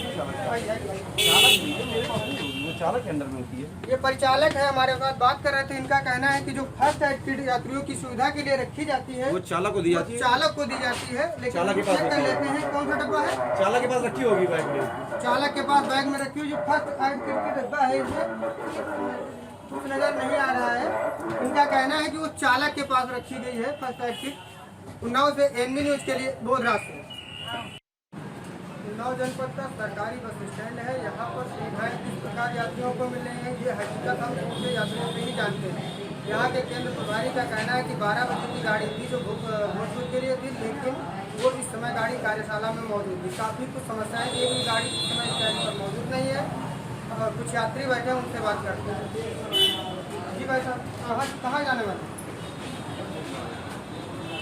[SPEAKER 10] वो चालक के अंडर में होती है।
[SPEAKER 9] ये परिचालक है हमारे साथ बात कर रहे थे। इनका कहना है कि जो फर्स्ट एड यात्रियों की सुविधा के लिए रखी जाती है
[SPEAKER 10] वो चालक को दी जाती है।
[SPEAKER 9] चालक को दी जाती है, लेकिन
[SPEAKER 10] चालक के पास
[SPEAKER 9] चेक कर लेते हैं कौन सा डब्बा है।
[SPEAKER 10] चालक के पास रखी होगी बैग में।
[SPEAKER 9] चालक के पास बैग में रखी हुई जो फर्स्ट एड किट की डब्बा है इसमें कुछ नजर नहीं आ रहा है। इनका कहना है कि वो चालक के पास रखी गई है फर्स्ट एड किट। उन्नाव से एनबी न्यूज के लिए बोधराज से। उन्नाव जनपद का सरकारी बस स्टैंड है। यहाँ पर सुविधाएं किस प्रकार यात्रियों को मिल रही हैं ये हकीकत हम उनसे यात्रियों से ही जानते हैं। यहाँ के केंद्र प्रभारी का कहना है कि 12 बजे की गाड़ी थी जो भोजपुर के लिए थी, लेकिन वो इस समय गाड़ी कार्यशाला में मौजूद थी। काफ़ी कुछ समस्याएं ये भी गाड़ी इस समय स्टैंड पर मौजूद नहीं है। कुछ यात्री बैठे हैं उनसे बात करते हैं। जी भाई साहब कहाँ जाने वाले?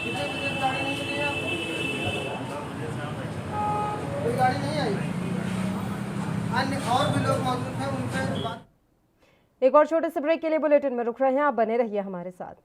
[SPEAKER 9] कितने बजे गाड़ी नहीं मिली है आपको? कोई गाड़ी नहीं आई? अन्य और भी लोग मौजूद हैं उनसे बात।
[SPEAKER 1] एक और छोटे से ब्रेक के लिए बुलेटिन में रुक रहे हैं, आप बने रहिए हमारे साथ।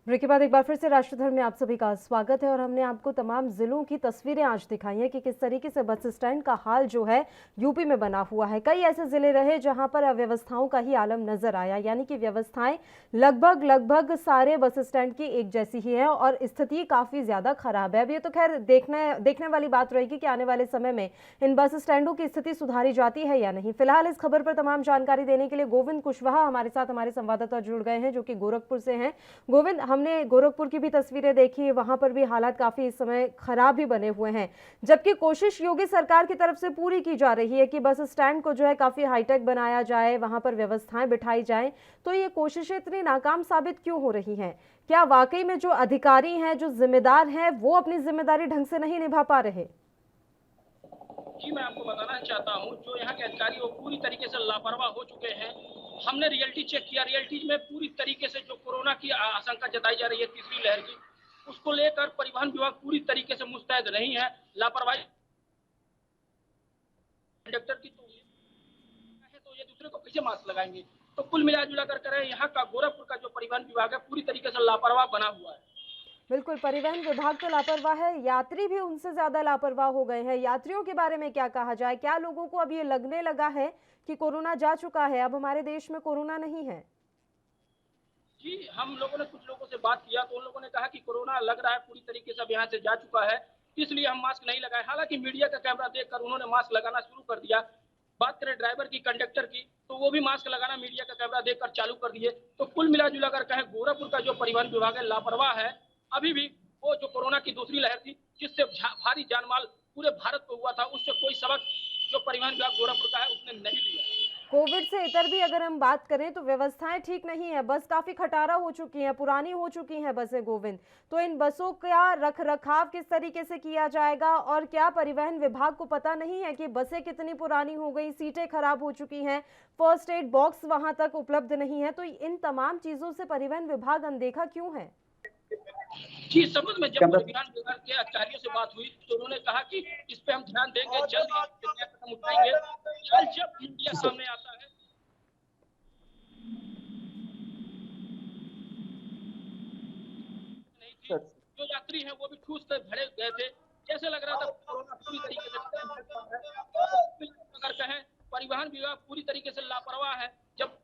[SPEAKER 1] ब्रेक के बाद एक बार फिर से राष्ट्रधर्म में आप सभी का स्वागत है और हमने आपको तमाम जिलों की तस्वीरें आज दिखाई हैं कि किस तरीके से बस स्टैंड का हाल जो है यूपी में बना हुआ है। कई ऐसे जिले रहे जहां पर अव्यवस्थाओं का ही आलम नजर आया, यानी कि व्यवस्थाएं लगभग सारे बस स्टैंड की एक जैसी ही है और स्थिति काफी ज्यादा खराब है। अब ये तो खैर देखने वाली बात रहेगी कि आने वाले समय में इन बस स्टैंडों की स्थिति सुधारी जाती है या नहीं। फिलहाल इस खबर पर तमाम जानकारी देने के लिए गोविंद कुशवाहा हमारे साथ हमारे संवाददाता जुड़ गए हैं जो कि गोरखपुर से हैं। गोविंद, हमने गोरखपुर की भी तस्वीरें देखी, वहां पर भी हालात काफी इस समय खराब भी बने हुए हैं, जबकि कोशिश योगी सरकार की तरफ से पूरी की जा रही है कि बस स्टैंड को जो है काफी हाईटेक बनाया जाए, वहां पर व्यवस्थाएं बिठाई जाएं। तो ये कोशिशें इतनी नाकाम साबित क्यों हो रही हैं? क्या वाकई में जो अधिकारी हैं, जो जिम्मेदार हैं, वो अपनी जिम्मेदारी ढंग से नहीं निभा पा रहे?
[SPEAKER 11] जी, मैं आपको बताना चाहता हूं, जो यहाँ के अधिकारी वो पूरी तरीके से लापरवाह हो चुके हैं। हमने रियलिटी चेक किया, रियलिटी में पूरी तरीके से जो कोरोना की आशंका जताई जा रही है तीसरी लहर की, उसको लेकर परिवहन विभाग पूरी तरीके से मुस्तैद नहीं है। लापरवाही कंडक्टर की तो ये दूसरे को कैसे मास्क लगाएंगे? तो कुल मिला जुला कर करें, यहाँ का गोरखपुर का जो परिवहन विभाग है पूरी तरीके से लापरवाह बना हुआ है।
[SPEAKER 1] बिल्कुल, परिवहन विभाग तो लापरवाह है, यात्री भी उनसे ज्यादा लापरवाह हो गए हैं। यात्रियों के बारे में क्या कहा जाए? क्या लोगों को अब ये लगने लगा है कि कोरोना जा चुका है, अब हमारे देश में कोरोना नहीं है?
[SPEAKER 11] जी, हम लोगों ने कुछ लोगों से बात किया तो उन लोगों ने कहा कि कोरोना लग रहा है पूरी तरीके से अब यहाँ से जा चुका है, इसलिए हम मास्क नहीं लगाए। हालांकि मीडिया का कैमरा देखकर उन्होंने मास्क लगाना शुरू कर दिया। बात करें ड्राइवर की, कंडक्टर की, तो वो भी मास्क लगाना मीडिया का कैमरा देखकर चालू कर दिए। तो कुल मिला जुला कर कहें, गोरखपुर का जो परिवहन विभाग है लापरवाह है। अभी भी वो जो कोरोना की दूसरी लहर थी जिससे भारी जानमाल पूरे भारत को हुआ था, उससे कोई सबक जो परिवहन विभाग गोरखपुर का है उसने नहीं लिया।
[SPEAKER 1] कोविड से इतर भी अगर हम बात करें तो व्यवस्थाएं ठीक नहीं है, बस काफी खटारा हो चुकी हैं, पुरानी हो चुकी हैं बसें गोविंद। तो इन बसों का रख रखाव किस तरीके से किया जाएगा और क्या परिवहन विभाग को पता नहीं है कि बसें कितनी पुरानी हो गई, सीटें खराब हो चुकी हैं, फर्स्ट एड बॉक्स वहां तक उपलब्ध नहीं है? तो इन तमाम चीजों से परिवहन विभाग अनदेखा क्यों है?
[SPEAKER 11] जी, समझ में जब परिवहन विभाग के अधिकारियों से बात हुई तो उन्होंने कहा कि इस पे हम ध्यान देंगे, जल्द ही कदम उठाएंगे। कल जब मीडिया सामने आता है नहीं थी, जो यात्री हैं वो भी ठूस से भरे गए थे, जैसे लग रहा था कोरोना पूरी तरीके से अगर कहें परिवहन विभाग पूरी तरीके से लापरवाह है। जब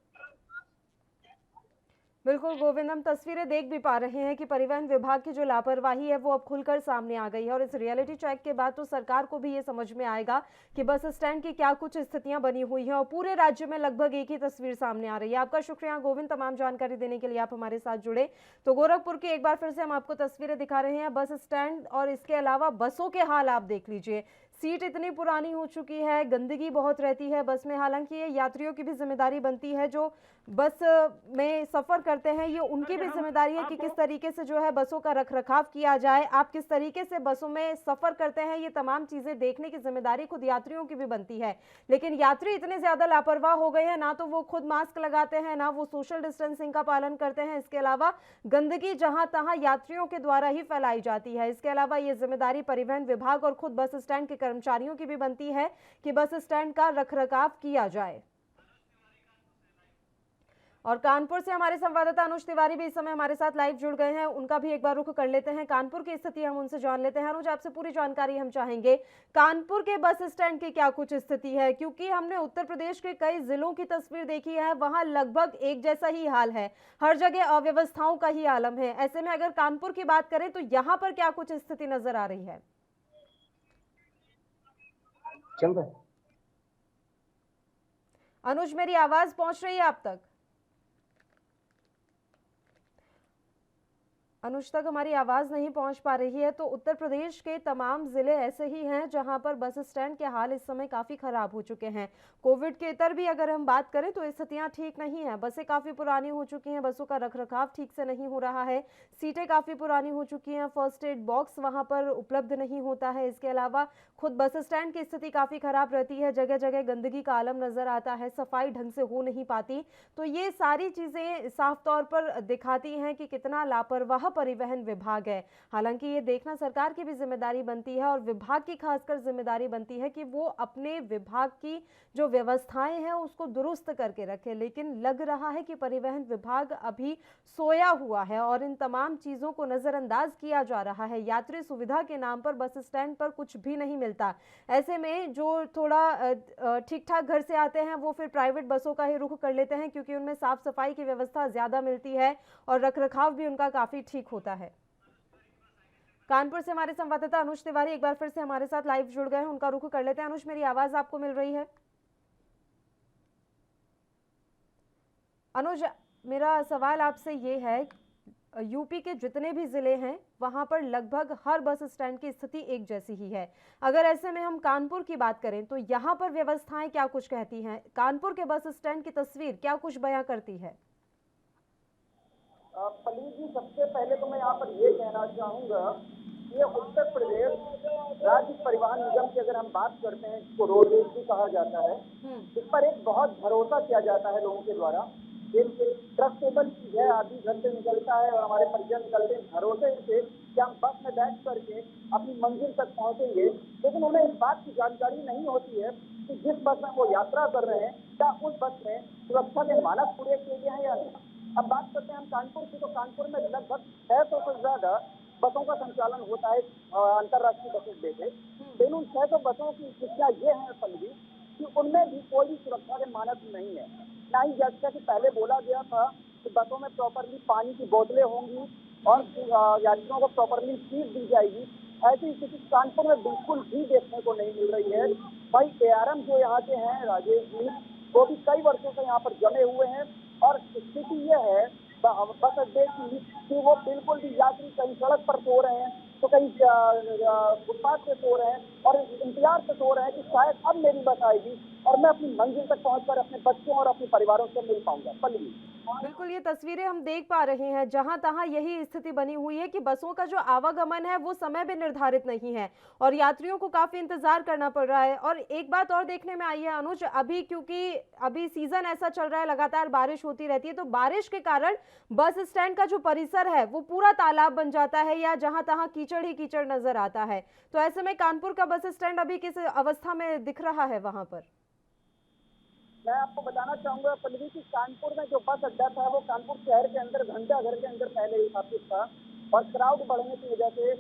[SPEAKER 1] बिल्कुल गोविंद, हम तस्वीरें देख भी पा रहे हैं कि परिवहन विभाग की जो लापरवाही है वो अब खुलकर सामने आ गई है और इस रियलिटी चेक के बाद तो सरकार को भी ये समझ में आएगा कि बस स्टैंड की क्या कुछ स्थितियां बनी हुई हैं और पूरे राज्य में लगभग एक ही तस्वीर सामने आ रही है। आपका शुक्रिया गोविंद, तमाम जानकारी देने के लिए आप हमारे साथ जुड़े। तो गोरखपुर की एक बार फिर से हम आपको तस्वीरें दिखा रहे हैं बस स्टैंड और इसके अलावा बसों के हाल आप देख लीजिए। सीट इतनी पुरानी हो चुकी है, गंदगी बहुत रहती है बस में। हालांकि ये यात्रियों की भी जिम्मेदारी बनती है, जो बस में सफ़र करते हैं, ये उनकी भी जिम्मेदारी है कि किस तरीके से जो है बसों का रखरखाव किया जाए। आप किस तरीके से बसों में सफ़र करते हैं, ये तमाम चीज़ें देखने की जिम्मेदारी खुद यात्रियों की भी बनती है। लेकिन यात्री इतने ज़्यादा लापरवाह हो गए हैं, ना तो वो खुद मास्क लगाते हैं, ना वो सोशल डिस्टेंसिंग का पालन करते हैं। इसके अलावा गंदगी जहाँ तहाँ यात्रियों के द्वारा ही फैलाई जाती है। इसके अलावा ये जिम्मेदारी परिवहन विभाग और खुद बस स्टैंड के कर्मचारियों की भी बनती है कि बस स्टैंड का रखरखाव किया जाए। और कानपुर से हमारे संवाददाता अनुज तिवारी भी इस समय हमारे साथ लाइव जुड़ गए हैं, उनका भी एक बार रुख कर लेते हैं। कानपुर की स्थिति हम उनसे जान लेते हैं। अनुज, आपसे पूरी जानकारी हम चाहेंगे, कानपुर के बस स्टैंड की क्या कुछ स्थिति है? क्योंकि हमने उत्तर प्रदेश के कई जिलों की तस्वीर देखी है, वहां लगभग एक जैसा ही हाल है, हर जगह अव्यवस्थाओं का ही आलम है। ऐसे में अगर कानपुर की बात करें तो यहाँ पर क्या कुछ स्थिति नजर आ रही है? अनुज, मेरी आवाज पहुंच रही है आप तक? अनुज तक हमारी आवाज़ नहीं पहुंच पा रही है। तो उत्तर प्रदेश के तमाम ज़िले ऐसे ही हैं जहां पर बस स्टैंड के हाल इस समय काफ़ी ख़राब हो चुके हैं। कोविड के इतर भी अगर हम बात करें तो स्थितियां ठीक नहीं हैं। बसें काफ़ी पुरानी हो चुकी हैं, बसों का रखरखाव ठीक से नहीं हो रहा है, सीटें काफ़ी पुरानी हो चुकी हैं, फर्स्ट एड बॉक्स वहाँ पर उपलब्ध नहीं होता है। इसके अलावा खुद बस स्टैंड की स्थिति काफ़ी ख़राब रहती है, जगह जगह गंदगी का आलम नज़र आता है, सफाई ढंग से हो नहीं पाती। तो ये सारी चीज़ें साफ तौर पर दिखाती हैं कि कितना लापरवाह परिवहन विभाग है। हालांकि ये देखना सरकार की भी जिम्मेदारी बनती है और विभाग की खासकर जिम्मेदारी बनती है कि वो अपने विभाग की जो व्यवस्थाएं हैं उसको दुरुस्त करके रखे। लेकिन लग रहा है कि परिवहन विभाग अभी सोया हुआ है और इन तमाम चीज़ों को नज़रअंदाज किया जा रहा है। यात्री सुविधा के नाम पर बस स्टैंड पर कुछ भी नहीं मिलता। ऐसे में जो थोड़ा ठीक ठाक घर से आते हैं वो फिर प्राइवेट बसों का ही रुख कर लेते हैं, क्योंकि उनमें साफ सफाई की व्यवस्था ज़्यादा मिलती है और रखरखाव भी उनका काफ़ी ठीक होता है। कानपुर से हमारे संवाददाता अनुज तिवारी एक बार फिर से हमारे साथ लाइव जुड़ गए हैं, उनका रुख कर लेते हैं। अनुज, मेरी आवाज आपको मिल रही है? अनुज, मेरा सवाल आपसे ये है, यूपी के जितने भी ज़िले हैं वहाँ पर लगभग हर बस स्टैंड की स्थिति एक जैसी ही है। अगर ऐसे में हम कानपुर की बात करें तो यहाँ पर व्यवस्थाएं क्या कुछ कहती हैं? कानपुर के बस स्टैंड की तस्वीर क्या कुछ बयां करती है?
[SPEAKER 2] पल्लवी जी, सबसे पहले तो मैं यहाँ पर ये कहना चाहूँगा, ये उत्तर प्रदेश राज्य परिवहन निगम की अगर हम बात करते हैं, जिसको रोडवेज भी कहा जाता है, इस पर एक बहुत भरोसा किया जाता है लोगों के द्वारा। एक ट्रस्टेबल चीज है, आदमी घर से निकलता है और हमारे परिजन निकलते हैं भरोसे से कि हम बस में बैठ करके अपनी मंजिल तक पहुंचेंगे। लेकिन उन्हें इस बात की जानकारी नहीं होती है कि जिस बस में वो यात्रा कर रहे हैं क्या उस बस में सुरक्षा के मानक पूरे किए गए हैं या नहीं। अब बात करते हैं हम कानपुर की, तो कानपुर में लगभग 600 से ज्यादा बसों का संचालन होता है अंतर्राष्ट्रीय बस अड्डे से। लेकिन उन 600 बसों की शिक्षा ये है पल्लवी कि उनमें भी कोई भी सुरक्षा के मानक नहीं है। ना ही जैसा कि पहले बोला गया था कि बसों में प्रॉपरली पानी की बोतलें होंगी और यात्रियों को प्रॉपरली सीट दी जाएगी, ऐसी स्थिति कानपुर में बिल्कुल भी देखने को नहीं मिल रही है। भाई ARM जो यहाँ के हैं राजेश जी, वो भी कई वर्षों से यहाँ पर जमे हुए हैं और स्थिति यह है बस अड्डे की कि वो बिल्कुल भी यात्री कहीं सड़क पर सो रहे हैं तो कहीं फुटपाथ पे सो रहे हैं और इंतजार से सो रहे हैं कि शायद अब मेरी बस आएगी और मैं अपनी मंजिल तक पहुंचकर अपने बच्चों और अपने परिवारों से मिल पाऊंगा। पल्लवी,
[SPEAKER 1] बिल्कुल ये तस्वीरें हम देख पा रहे हैं, जहां तहां यही स्थिति बनी हुई है कि बसों का जो आवागमन है वो समय भी निर्धारित नहीं है और यात्रियों को काफी इंतजार करना पड़ रहा है। और एक बात और देखने में आई है अनुज, अभी क्योंकि अभी सीजन ऐसा चल रहा है, लगातार बारिश होती रहती है, तो बारिश के कारण बस स्टैंड का जो परिसर है वो पूरा तालाब बन जाता है या जहां तहां कीचड़ ही कीचड़ नजर आता है। तो ऐसे में कानपुर का बस स्टैंड अभी किस अवस्था में दिख रहा है वहां पर?
[SPEAKER 2] मैं आपको बताना चाहूंगा पल्लवी की कानपुर में जो बस अड्डा था वो कानपुर शहर के अंदर घंटा घर के अंदर पहले ही स्थापित था और क्राउड बढ़ने की वजह से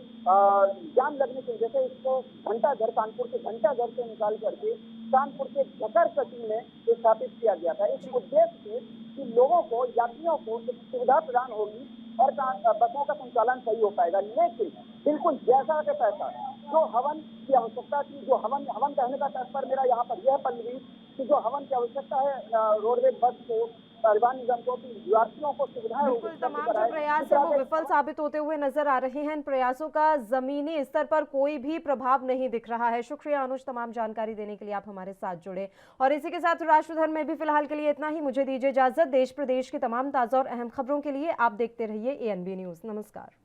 [SPEAKER 2] जाम लगने की वजह से इसको घंटा घर कानपुर के घंटा घर से निकाल करके कानपुर के झकर सचिव में स्थापित किया गया था। इस उद्देश्य से कि लोगों को, यात्रियों को सुविधा प्रदान होगी और बसों का संचालन सही हो पाएगा। लेकिन बिल्कुल जैसा के पैसा जो हवन की आवश्यकता थी, जो हवन कहने का तात्पर्य मेरा यहाँ पर यह पल्लवी कि जो हवन की आवश्यकता है रोडवेज बस को परिवहन निगम को कि यात्रियों को सुविधाएं
[SPEAKER 1] बिल्कुल, तमाम जो प्रयास है वो विफल साबित होते हुए नजर आ रहे हैं। इन प्रयासों का जमीनी स्तर पर कोई भी प्रभाव नहीं दिख रहा है। शुक्रिया अनुज, तमाम जानकारी देने के लिए आप हमारे साथ जुड़े। और इसी के साथ राष्ट्रधर्म में भी फिलहाल के लिए इतना ही। मुझे दीजिए इजाजत। देश प्रदेश की तमाम ताजा और अहम खबरों के लिए आप देखते रहिए ANB न्यूज। नमस्कार।